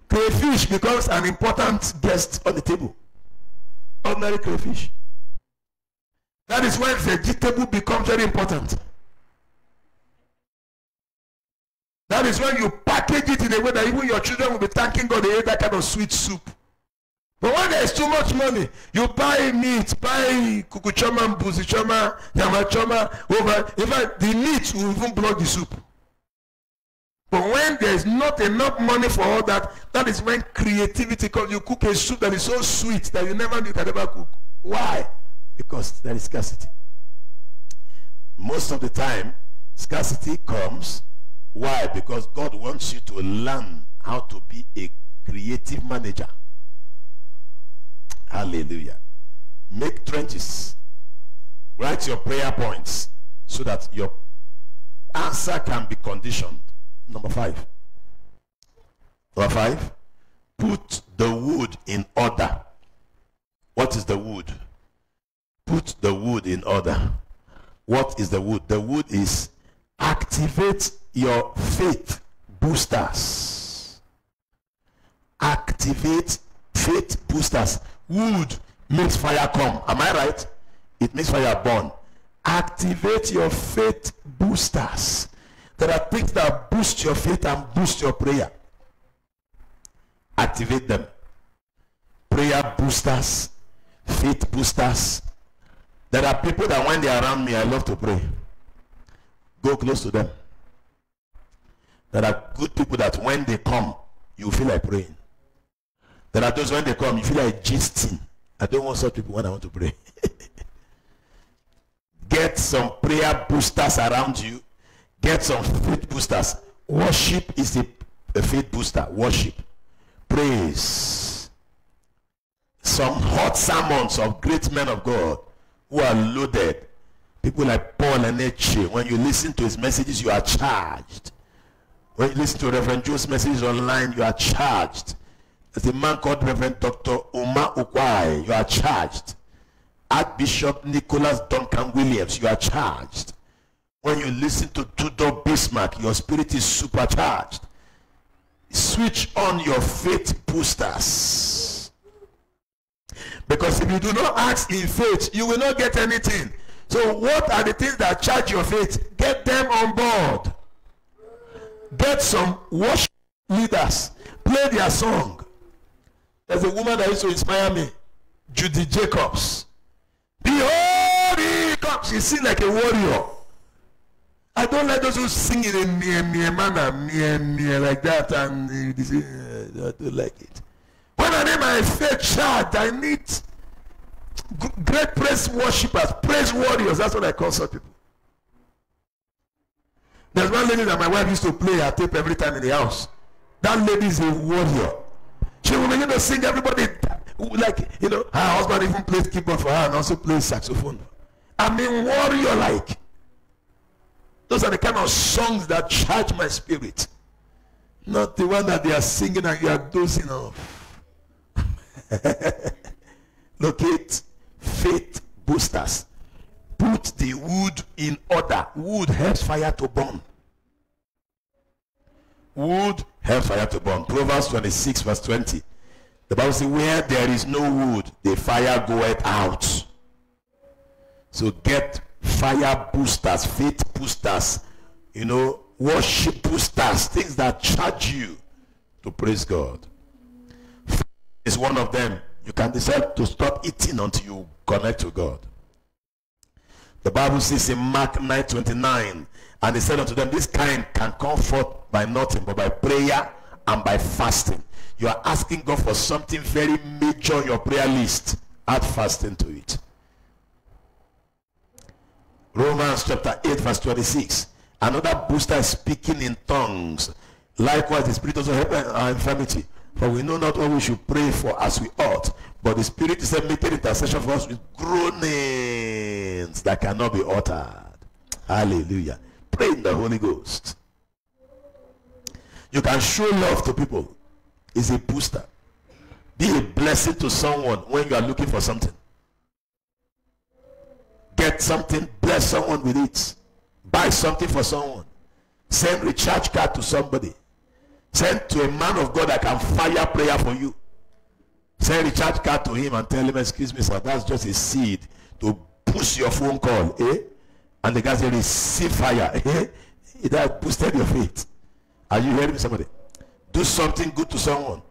Crayfish becomes an important guest on the table. Ordinary crayfish. That is when vegetable becomes very important. That is when you package it in a way that even your children will be thanking God they ate that kind of sweet soup. But when there is too much money, you buy meat, buy kukuchoma, buzichoma, yamachoma, over. In fact, the meat will even block the soup. But when there is not enough money for all that, that is when creativity comes. You cook a soup that is so sweet that you never knew you can ever cook. Why? Because there is scarcity. Most of the time, scarcity comes. Why? Because God wants you to learn how to be a creative manager. Hallelujah. Make trenches. Write your prayer points so that your answer can be conditioned. Number 5. Number 5. Put the wood in order. What is the wood? Put the wood in order. What is the wood? The wood is activate your faith boosters. Activate faith boosters. Wood makes fire come. Am I right? It makes fire burn. Activate your faith boosters. There are things that boost your faith and boost your prayer. Activate them. Prayer boosters, faith boosters. There are people that when they are around me, I love to pray. Go close to them. There are good people that when they come, you feel like praying. There are those when they come, you feel like gisting. I don't want such people when I want to pray. Get some prayer boosters around you. Get some faith boosters. Worship is a faith booster. Worship. Praise. Some hot sermons of great men of God who are loaded. People like Paul and Eche. When you listen to his messages, you are charged. When you listen to Reverend Joe's messages online, you are charged. There's a man called Reverend Dr. Uma Ukwai. You are charged. Archbishop Nicholas Duncan Williams. You are charged. When you listen to Tudor Bismarck, your spirit is supercharged. Switch on your faith boosters. Because if you do not ask in faith, you will not get anything. So what are the things that charge your faith? Get them on board. Get some worship leaders. Play their song. There's a woman that used to inspire me. Judy Jacobs. Behold, he comes. She sings like a warrior. I don't like those who sing in a mere manner, like that, and I don't like it. When I need my faith charged, I need great praise worshippers, praise warriors. That's what I call such people. There's one lady that my wife used to play her tape every time in the house. That lady is a warrior. She will begin to sing, everybody, like, you know, her husband even plays keyboard for her and also plays saxophone. I mean, warrior-like. Those are the kind of songs that charge my spirit. Not the one that they are singing and you are dozing off. Locate faith boosters. Put the wood in order. Wood helps fire to burn. Wood helps fire to burn. Proverbs 26 verse 20. The Bible says, where there is no wood, the fire goeth out. So get fire boosters, faith boosters, you know, worship boosters, things that charge you to praise God. Is one of them. You can decide to stop eating until you connect to God. The Bible says in Mark 9:29, and he said unto them, this kind can come forth by nothing but by prayer and by fasting. You are asking God for something very major on your prayer list. Add fasting to it. Romans chapter 8 verse 26. Another booster is speaking in tongues. Likewise, the Spirit also help our infirmity. For we know not what we should pray for as we ought. But the Spirit is making intercession for us with groanings that cannot be uttered. Hallelujah. Pray in the Holy Ghost. You can show love to people. It's a booster. Be a blessing to someone when you are looking for something. Get something, bless someone with it. Buy something for someone. Send recharge card to somebody. Send to a man of God that can fire prayer for you. Send recharge card to him and tell him, excuse me sir, that's just a seed to push your phone call. And the guy said, receive fire. It has boosted your faith. Are you hearing me, somebody? Do something good to someone.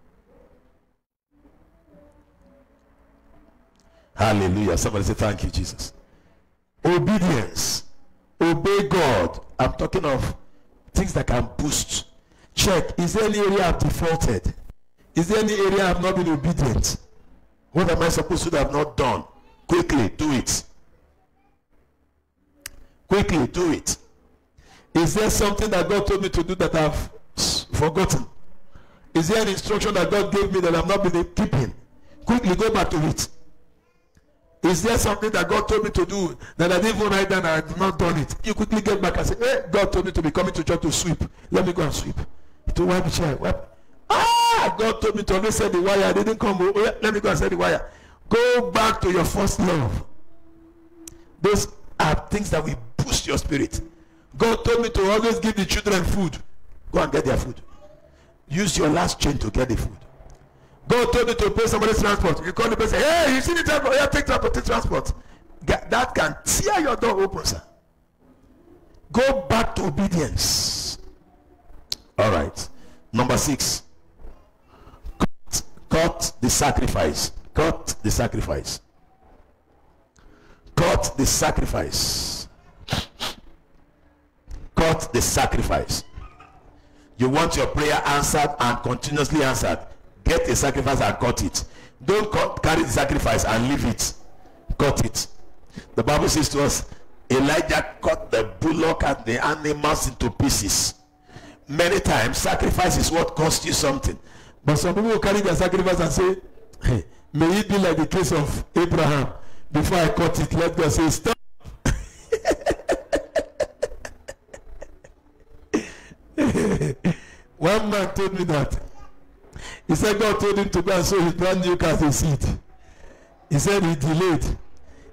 Hallelujah. Somebody say, thank you, Jesus. Obedience. Obey God. I'm talking of things that can boost. Check. Is there any area I've defaulted? Is there any area I've not been obedient? What am I supposed to have not done? Quickly, do it. Quickly, do it. Is there something that God told me to do that I've forgotten? Is there an instruction that God gave me that I've not been keeping? Quickly, go back to it. Is there something that God told me to do that I didn't even write down and I have not done it? You quickly get back and say, hey, God told me to be coming to church to sweep. Let me go and sweep. To wipe the chair. Wipe. God told me to always set the wire. I didn't come. Let me go and set the wire. Go back to your first love. Those are things that will boost your spirit. God told me to always give the children food. Go and get their food. Use your last change to get the food. God told me to pay somebody's transport. You call the person, hey, you see the transport? Yeah, take transport. That can tear your door open, sir. Go back to obedience. All right. Number 6. Cut the sacrifice. Cut the sacrifice. Cut the sacrifice. Cut the sacrifice. You want your prayer answered and continuously answered. Get a sacrifice and cut it. Don't carry the sacrifice and leave it. Cut it. The Bible says to us, Elijah cut the bullock and the animals into pieces. Many times, sacrifice is what costs you something. But some people will carry their sacrifice and say, hey, may it be like the case of Abraham. Before I cut it, let God say, stop. One man told me that. He said God told him to go and sow his brand new car as a seed. He said he delayed.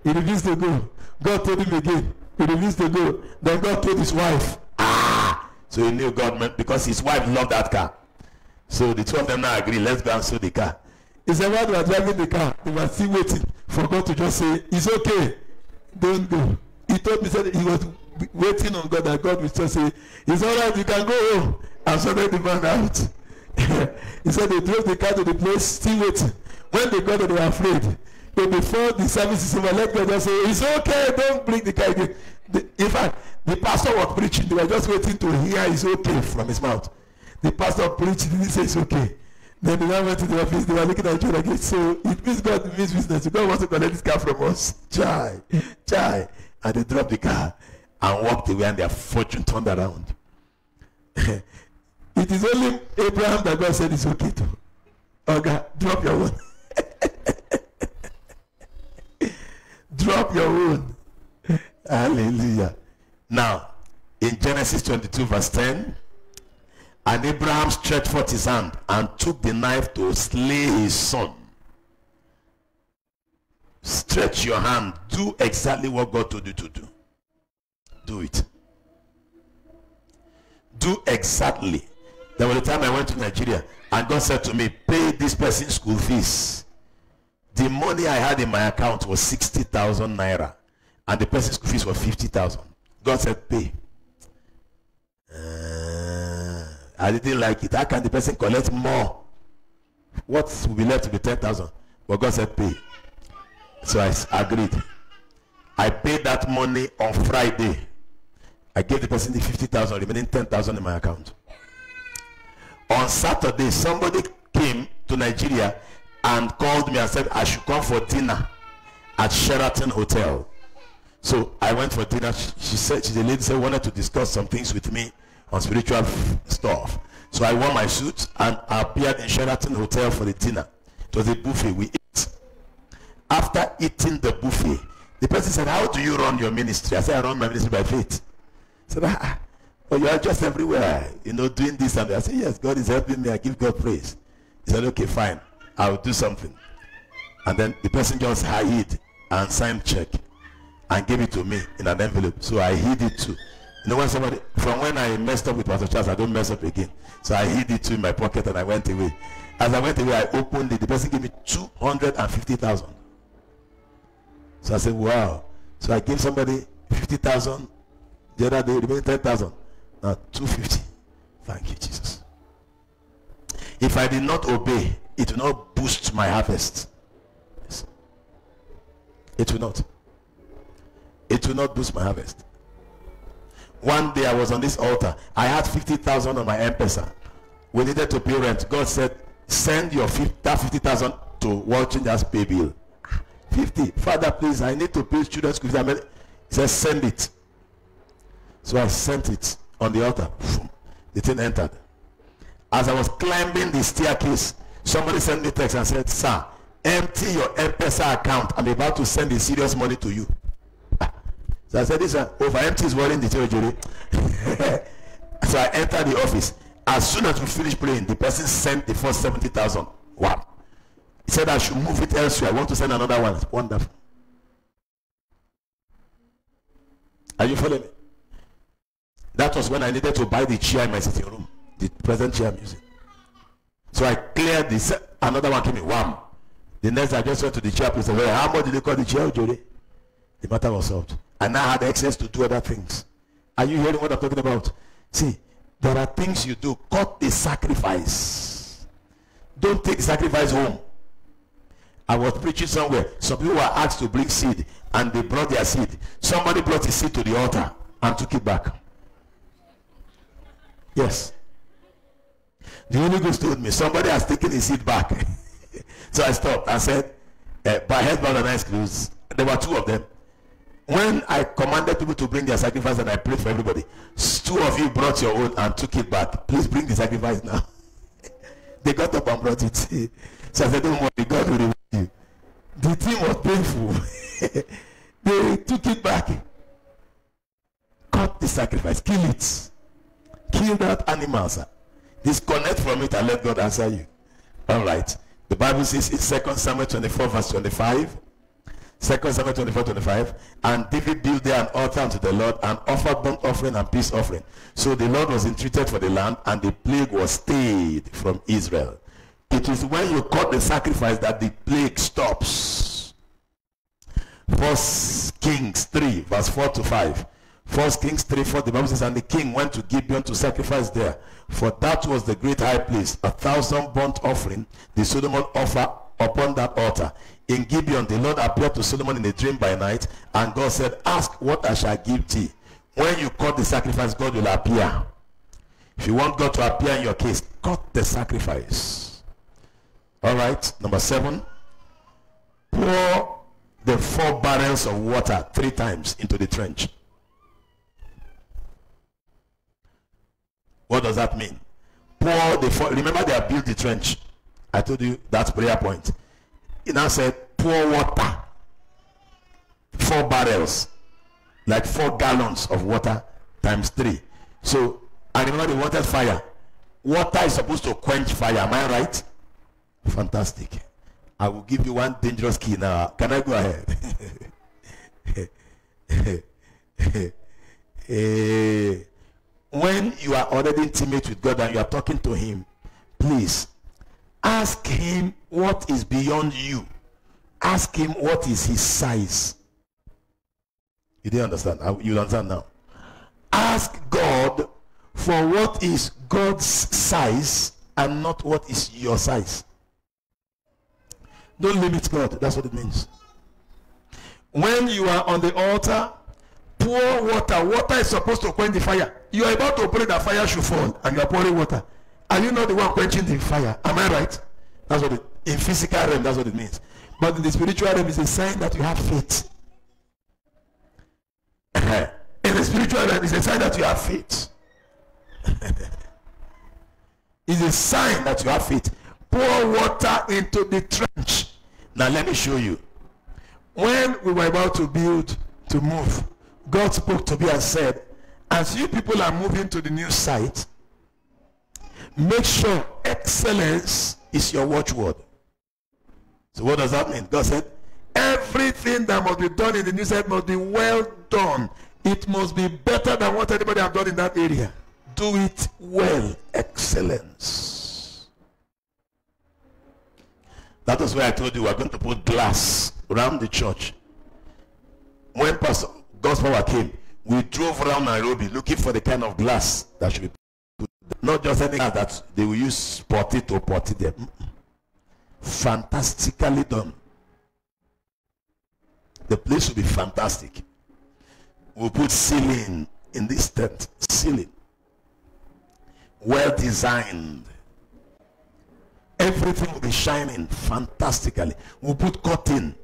He refused to go. God told him again. He refused to go. Then God told his wife. So he knew God meant, because his wife loved that car. So the two of them now agree, let's go and sow the car. He said while they were driving the car, they were still waiting for God to just say, it's okay, don't go. He told me, said he was waiting on God, that God would just say, it's all right, you can go home. And sorted the man out. He said they drove the car to the place, still waiting. When they got there, they were afraid. But before the service is over, let God just say, it's okay, don't bring the car again. In fact, the pastor was preaching. They were just waiting to hear it's okay from his mouth. The pastor preached, he didn't say it's okay. Then the man went to the office, they were looking at each other again. So it means God means business. God wants to collect this car from us. Chai. And they dropped the car and walked away, and their fortune turned around. It is only Abraham that God said it's okay to. Okay, drop your own. Drop your own. Hallelujah. Now, in Genesis 22 verse 10, and Abraham stretched forth his hand and took the knife to slay his son. Stretch your hand. Do exactly what God told you to do. Do it. Do exactly. There was a time I went to Nigeria and God said to me, pay this person's school fees. The money I had in my account was 60,000 naira. And the person's school fees were 50,000. God said, pay. I didn't like it. How can the person collect more? What will be left to be 10,000? But God said, pay. So I agreed. I paid that money on Friday. I gave the person the 50,000, remaining 10,000 in my account. On Saturday, somebody came to Nigeria and called me and said I should come for dinner at Sheraton Hotel. So I went for dinner. The lady said wanted to discuss some things with me on spiritual stuff. So I wore my suit and I appeared in Sheraton Hotel for the dinner. It was a buffet. We ate. After eating the buffet, the person said, how do you run your ministry? I said, I run my ministry by faith. He said, well, you are just everywhere, doing this and that. I said, yes, God is helping me. I give God praise. He said, okay, fine. I'll do something. And then the person just hid and signed check and gave it to me in an envelope. So I hid it too. When somebody, from when I messed up with Pastor Charles, I don't mess up again. So I hid it too in my pocket and I went away. As I went away, I opened it. The person gave me 250,000. So I said, wow. So I gave somebody 50,000. The other day, remaining 10,000. Now 250. Thank you, Jesus. If I did not obey, it will not boost my harvest. Yes. It will not. It will not boost my harvest. One day I was on this altar. I had 50,000 on my M-Pesa. We needed to pay rent. God said, send that 50,000 to watching just pay bill. 50. Father, please, I need to pay children's school fees. He said, send it. So I sent it on the altar. The thing entered. As I was climbing the staircase, somebody sent me a text and said, sir, empty your M-Pesa account. I'm about to send the serious money to you. So I said, this over empty is worrying the territory. So I entered the office. As soon as we finished praying, the person sent the first 70,000. Wow. He said I should move it elsewhere. I want to send another one. It's wonderful. Are you following me? That was when I needed to buy the chair in my sitting room. The present chair I'm using. So I cleared this. Another one came in. Wham. The next I just went to the chair place. Well, how much did they call the chair, Jody? The matter was solved. And I had access to do other things. Are you hearing what I'm talking about? See, there are things you do. Cut the sacrifice. Don't take the sacrifice home. I was preaching somewhere. Some people were asked to bring seed and they brought their seed. Somebody brought his seed to the altar and took it back. Yes. The Holy Ghost told me somebody has taken his seed back. So I stopped and said, by head, bowed and eyes closed. There were two of them. When I commanded people to bring their sacrifice and I prayed for everybody, two of you brought your own and took it back. Please bring the sacrifice now. They got up and brought it. So I said, don't worry, God will reward you. The thing was painful. They took it back. Cut the sacrifice. Kill it. Kill that animal, sir. Disconnect from it and let God answer you. All right. The Bible says in 2 Samuel 24 verse 25. 2 Samuel 24:25, and David built there an altar unto the Lord and offered burnt offering and peace offering. So the Lord was entreated for the land, and the plague was stayed from Israel. It is when you cut the sacrifice that the plague stops. 1 Kings 3 verse 4 to 5. 1 Kings 3:4, the Bible says, and the king went to Gibeon to sacrifice there, for that was the great high place. 1,000 burnt offering the Solomon offer upon that altar. In Gibeon, the Lord appeared to Solomon in a dream by night, and God said, ask what I shall give thee. When you cut the sacrifice, God will appear. If you want God to appear in your case, cut the sacrifice. All right, number 7, pour the 4 barrels of water 3 times into the trench. What does that mean? Pour the 4, remember they have built the trench. I told you that's prayer point. He now said, pour water. 4 barrels. Like 4 gallons of water times 3. So, I remember they wanted fire. Water is supposed to quench fire. Am I right? Fantastic. I will give you one dangerous key now. Can I go ahead? When you are already intimate with God and you are talking to him, please ask him what is beyond you. Ask him what is his size. You didn't understand? You understand now? Ask God for what is God's size and not what is your size. Don't limit God. That's what it means. When you are on the altar, pour water. Water is supposed to quench the fire. You are about to pray that fire should fall, and you are pouring water. Are you not the one quenching the fire? Am I right? That's what In physical realm, that's what it means. But in the spiritual realm, it's a sign that you have faith. In the spiritual realm, it's a sign that you have faith. It's a sign that you have faith. Pour water into the trench. Now let me show you. When we were about to build, to move, God spoke to me and said, as you people are moving to the new site, make sure excellence is your watchword. So what does that mean? God said, everything that must be done in the new site must be well done. It must be better than what anybody has done in that area. Do it well. Excellence. That is why I told you we are going to put glass around the church. When Pastor God's Power came, we drove around Nairobi looking for the kind of glass that should be put. Not just any glass that they will use spot it or pot it there. Fantastically done. The place will be fantastic. We'll put ceiling in this tent. Ceiling. Well designed. Everything will be shining fantastically. We'll put curtain.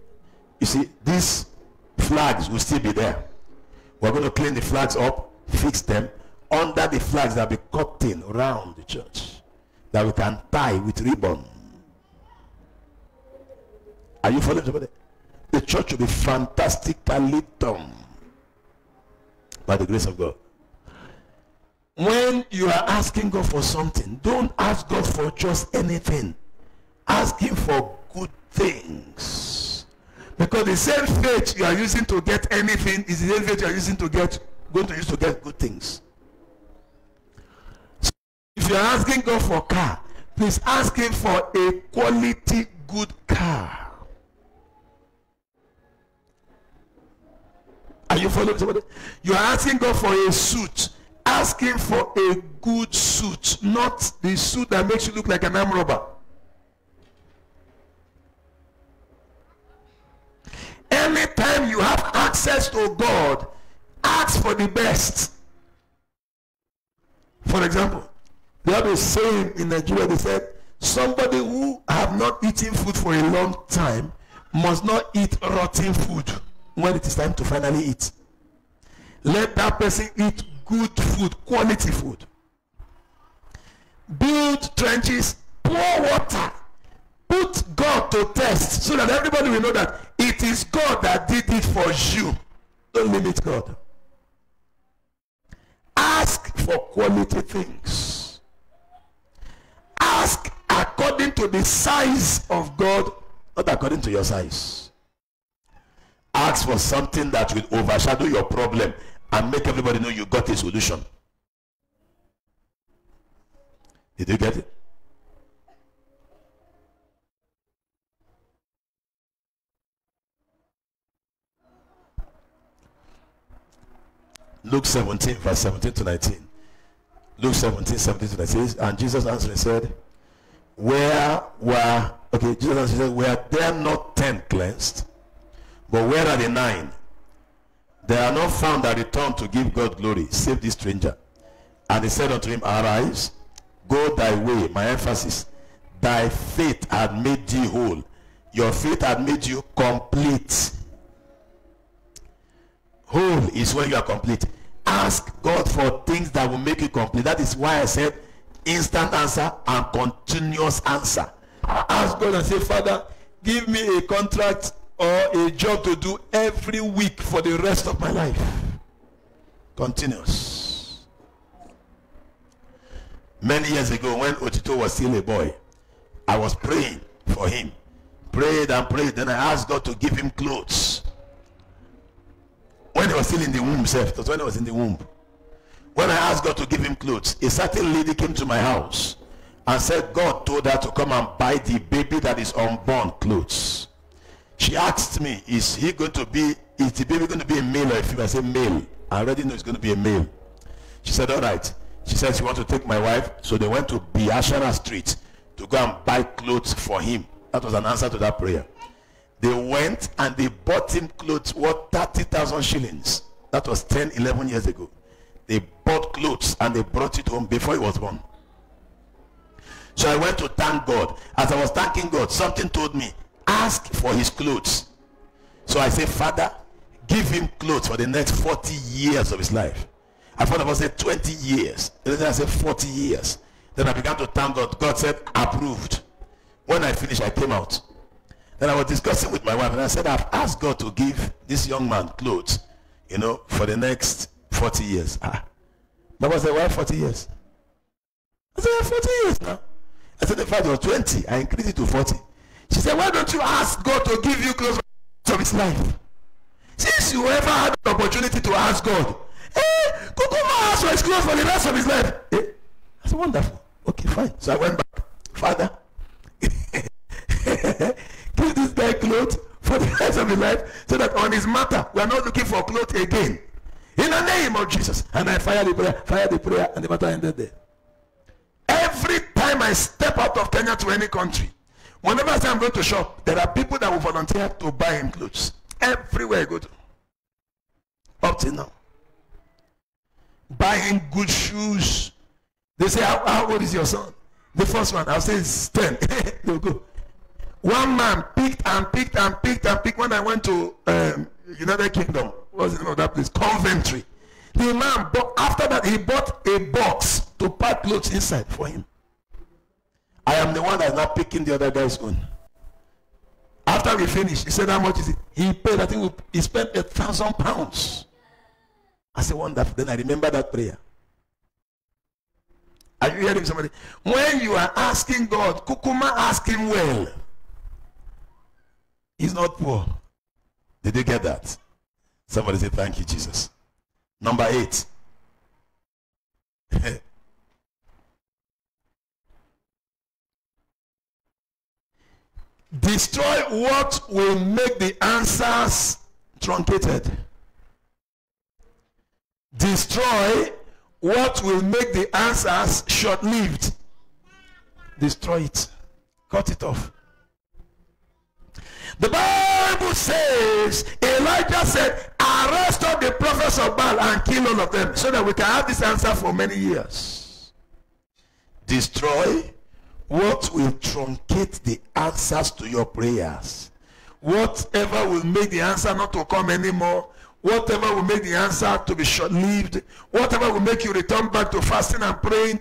You see, these flags will still be there. We're going to clean the flags up, fix them. Under the flags, there'll be curtain around the church that we can tie with ribbon. Are you following somebody? The church will be fantastically done by the grace of God. When you are asking God for something, don't ask God for just anything. Ask him for good things. Because the same faith you are using to get anything is the same faith you are using to get, going to use to get good things. So if you are asking God for a car, please ask him for a quality good car. Are you following somebody? You are asking God for a suit. Ask him for a good suit, not the suit that makes you look like an arm robber. Anytime you have access to God, ask for the best. For example, they have a saying in Nigeria, they said, somebody who have not eaten food for a long time must not eat rotten food when it is time to finally eat. Let that person eat good food, quality food. Build trenches, pour water, put God to test so that everybody will know that it is God that did it for you. Don't limit God. Ask for quality things. Ask according to the size of God, not according to your size. Ask for something that will overshadow your problem and make everybody know you got a solution. Did you get it? Luke 17, verse 17 to 19. Luke 17, 17 to 19. And Jesus answered and said, Jesus answered and said, were there not 10 cleansed? But where are the 9? They are not found that return to give God glory, save this stranger. And he said unto him, arise, go thy way. My emphasis, thy faith had made thee whole. Your faith had made you complete. Whole is when you are complete. Ask God for things that will make you complete. That is why I said instant answer and continuous answer. Ask God and say, Father, give me a contract or a job to do every week for the rest of my life. Continuous. Many years ago, when Otito was still a boy, I was praying for him. Prayed and prayed. Then I asked God to give him clothes. When he was still in the womb, it was when he was in the womb. When I asked God to give him clothes, a certain lady came to my house and said God told her to come and buy the baby that is unborn clothes. She asked me, is the baby going to be a male or a female? I said male. I already know it's going to be a male. She said, all right. She said she wants to take my wife. So they went to Biashara Street to go and buy clothes for him. That was an answer to that prayer. They went and they bought him clothes worth 30,000 shillings. That was 10, 11 years ago. They bought clothes and they brought it home before he was born. So I went to thank God. As I was thanking God, something told me, ask for his clothes. So I said, Father, give him clothes for the next 40 years of his life. I thought I was saying 20 years. Then I said 40 years. Then I began to thank God. God said, approved. When I finished, I came out. Then I was discussing with my wife, and I said, I've asked God to give this young man clothes, for the next 40 years. My wife said, why 40 years? I said, 40 years now. I said, if I was 20, I increased it to 40. She said, why don't you ask God to give you clothes of his life? Since you ever had the opportunity to ask God, Kukuma asked for his clothes for the rest of his life. I said, wonderful. Okay, fine. So I went back. Father, give this guy clothes for the rest of his life, so that on his matter, we are not looking for clothes again. In the name of Jesus. And I fired the prayer, and the matter ended there. Every time I step out of Kenya to any country, whenever I say I'm going to shop, there are people that will volunteer to buy him clothes. Everywhere I go to. Up till now. Buying good shoes. They say, how old is your son? The first one, I'll say it's 10. They'll go. One man picked and picked and picked and picked when I went to United Kingdom. What's the name of that place? Coventry. The man bought, after that, he bought a box to pack clothes inside for him. I am the one that's not picking the other guy's own. After we finished, he said, how much is it? He paid, I think he spent £1,000. I said, wonderful. Then I remember that prayer. Are you hearing somebody? When you are asking God, Kukuma, ask him well. He's not poor. Did you get that? Somebody say, thank you, Jesus. Number 8. Destroy what will make the answers truncated. Destroy what will make the answers short-lived. Destroy it. Cut it off. The Bible says, Elijah said, arrest all the prophets of Baal and kill all of them, so that we can have this answer for many years. Destroy what will truncate the answers to your prayers. Whatever will make the answer not to come anymore. Whatever will make the answer to be short-lived. Whatever will make you return back to fasting and praying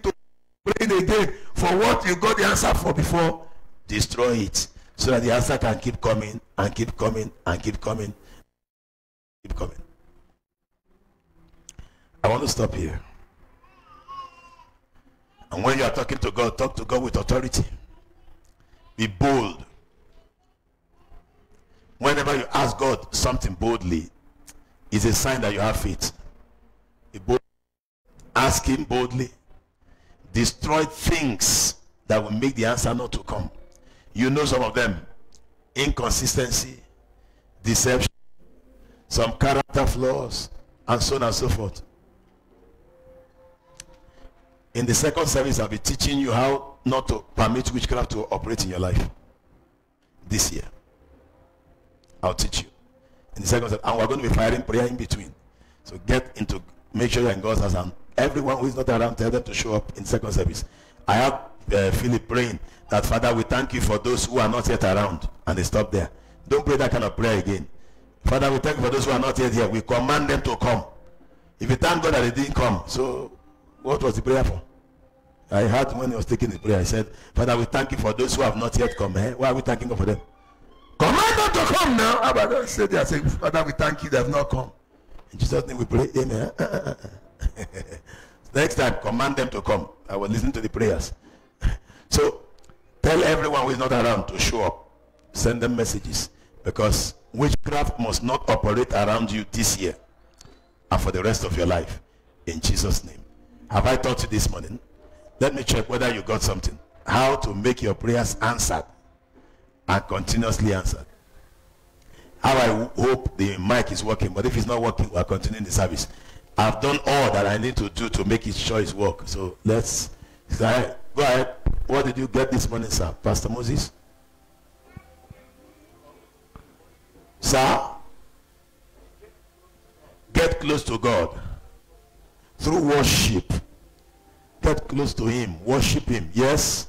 again for what you got the answer for before. Destroy it, so that the answer can keep coming and keep coming and keep coming. Keep coming. I want to stop here. And when you are talking to God, talk to God with authority. Be bold. Whenever you ask God something boldly, it's a sign that you have faith. Be bold. Ask him boldly. Destroy things that will make the answer not to come. You know some of them. Inconsistency, deception, some character flaws, and so on and so forth. In the second service, I'll be teaching you how not to permit witchcraft to operate in your life. This year. I'll teach you. In the second service. And we're going to be firing prayer in between. So make sure you're in God's house. And everyone who is not around, tell them to show up in second service. I have Philip praying that, Father, we thank you for those who are not yet around. And they stop there. Don't pray that kind of prayer again. Father, we thank you for those who are not yet here. We command them to come. If you thank God that they didn't come, so what was the prayer for? I heard when he was taking the prayer, I said, Father, we thank you for those who have not yet come. Why are we thanking God for them? Command them to come now. How about that? Say, Father, we thank you, they have not come. In Jesus' name we pray, amen. Next time, command them to come. I will listen to the prayers. So, tell everyone who is not around to show up. Send them messages. Because witchcraft must not operate around you this year and for the rest of your life. In Jesus' name. Have I taught you this morning? Let me check whether you got something. How to make your prayers answered and continuously answered. How I hope the mic is working, but if it's not working, we're continuing the service. I've done all that I need to do to make it sure it's work. So let's go ahead. What did you get this morning, sir? Pastor Moses? Sir? Get close to God through worship. Get close to him. Worship him. Yes?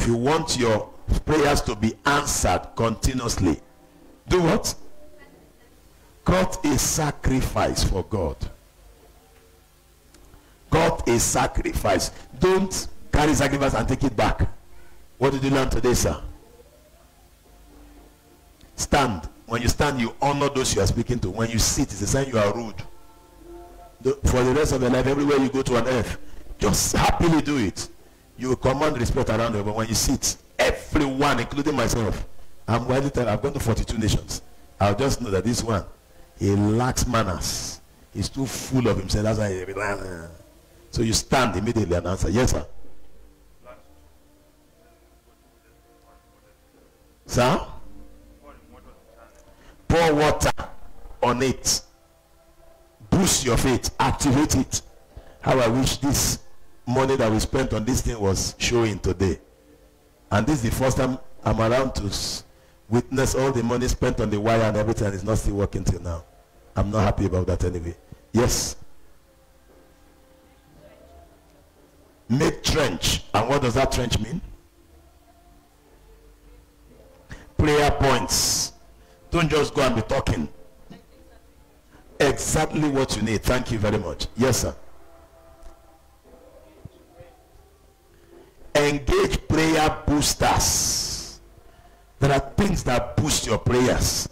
you want your prayers to be answered continuously, do what? Cut a sacrifice for God. Cut a sacrifice. Don't carry sacrifice and take it back. What did you learn today, sir? Stand. When you stand, you honor those you are speaking to. When you sit, it's a sign you are rude. For the rest of your life, everywhere you go to on earth, just happily do it. You will command respect around you. But when you sit, everyone, including myself, I've gone to 42 nations. I'll just know that this one, he lacks manners. He's too full of himself. That's why he... So you stand immediately and answer. Yes, sir. Sir? Pour water on it. Boost your faith. Activate it. How I wish this money that we spent on this thing was showing today. And this is the first time I'm around to witness all the money spent on the wire and everything, and it's not still working till now. I'm not happy about that anyway. Yes. Make trench. And what does that trench mean? Prayer points. Don't just go and be talking. Exactly what you need. Thank you very much. Yes, sir. Engage prayer boosters. There are things that boost your prayers.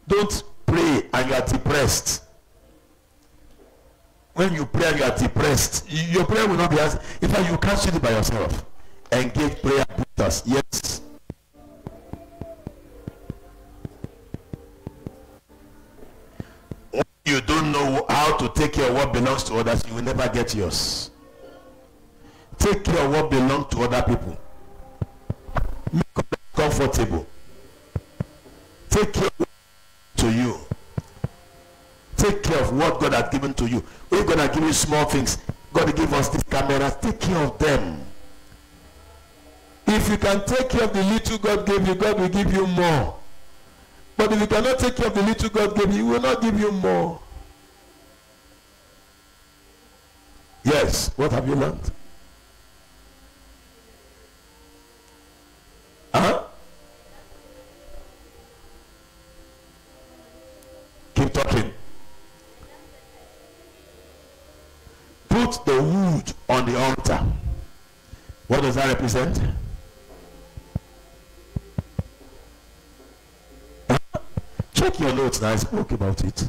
Don't pray and you are depressed. When you pray and you are depressed, your prayer will not be answered. In fact, you can't do it by yourself. Engage prayer boosters. Yes. When you don't know how to take care of what belongs to others, you will never get yours. Take care of what belongs to other people. Make them comfortable. Take care of what to you. Take care of what God has given to you. We're going to give you small things. God will give us these cameras. Take care of them. If you can take care of the little God gave you, God will give you more. But if you cannot take care of the little God gave you, He will not give you more. Yes. What have you learned? Keep talking. Put the wood on the altar. What does that represent? Check your notes now. I spoke about it.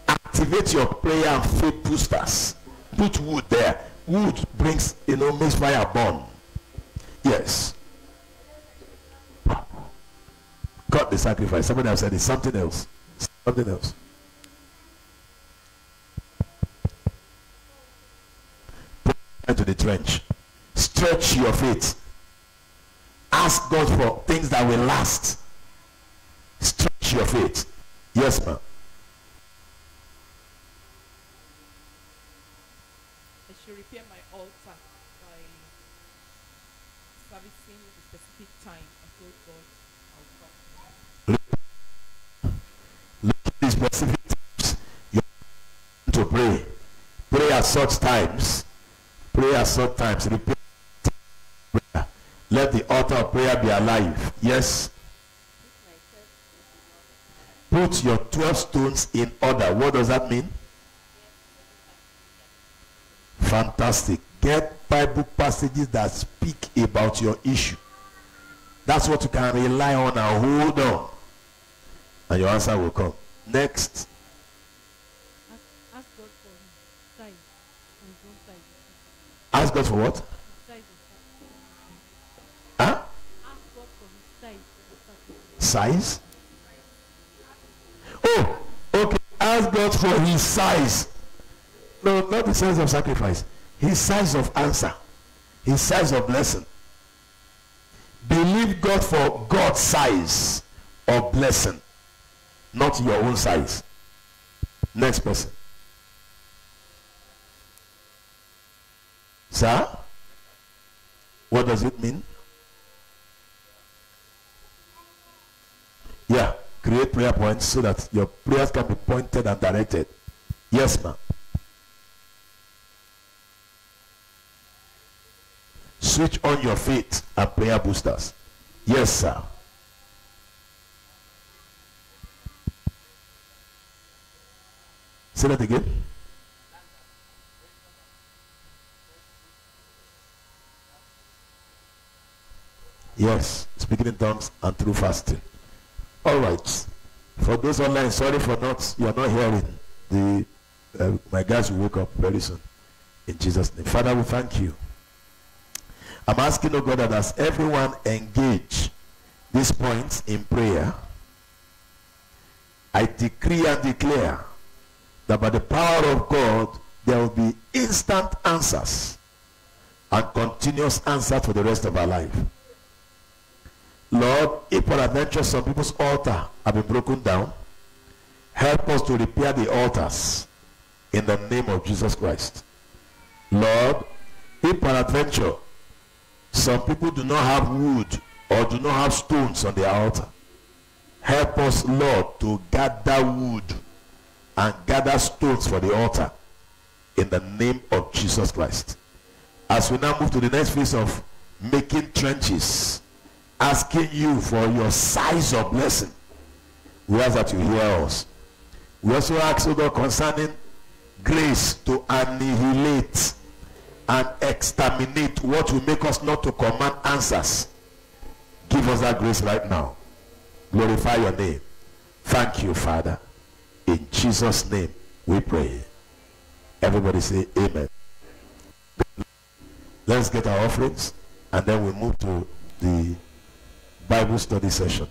Activate your prayer and faith boosters. Put wood there. Wood brings, makes fire burn. Yes. Cut the sacrifice. Somebody else said it's something else. Something else. Put into the trench. Stretch your faith. Ask God for things that will last. Stretch your faith. Yes, ma'am. I should repair my altar by servicing the specific time. I told God I'll come. Look at the specific times you want to pray. Pray at such times. Pray at such times. Repair prayer. Let the altar of prayer be alive. Yes. Put your 12 stones in order. What does that mean? Fantastic. Get Bible passages that speak about your issue. That's what you can rely on and hold on. And your answer will come. Next. Ask God for his size and his own size. Ask God for what? Huh? Ask God for his size. Size? Oh, okay. Ask God for his size. No, not the size of sacrifice. His size of answer. His size of blessing. Believe God for God's size of blessing. Not your own size. Next person. Sir? What does it mean? Yeah. Create prayer points so that your prayers can be pointed and directed. Yes, ma'am. switch on your faith and prayer boosters. Yes, sir. Say that again. Yes, speaking in tongues and through fasting. All right. For those online, sorry for you are not hearing. My guys will wake up very soon. In Jesus' name. Father, we thank you. I'm asking, oh God, that as everyone engage these points in prayer, I decree and declare that by the power of God, there will be instant answers and continuous answers for the rest of our life. Lord, if peradventure some people's altar have been broken down, help us to repair the altars in the name of Jesus Christ. Lord, if peradventure some people do not have wood or do not have stones on their altar, help us, Lord, to gather wood and gather stones for the altar in the name of Jesus Christ. As we now move to the next phase of making trenches, asking you for your size of blessing, we ask that you hear us. We also ask, O God, concerning grace to annihilate and exterminate what will make us not to command answers. Give us that grace right now. Glorify your name. Thank you, Father. In Jesus' name we pray. Everybody say amen. Let's get our offerings and then we move to the Bible study session.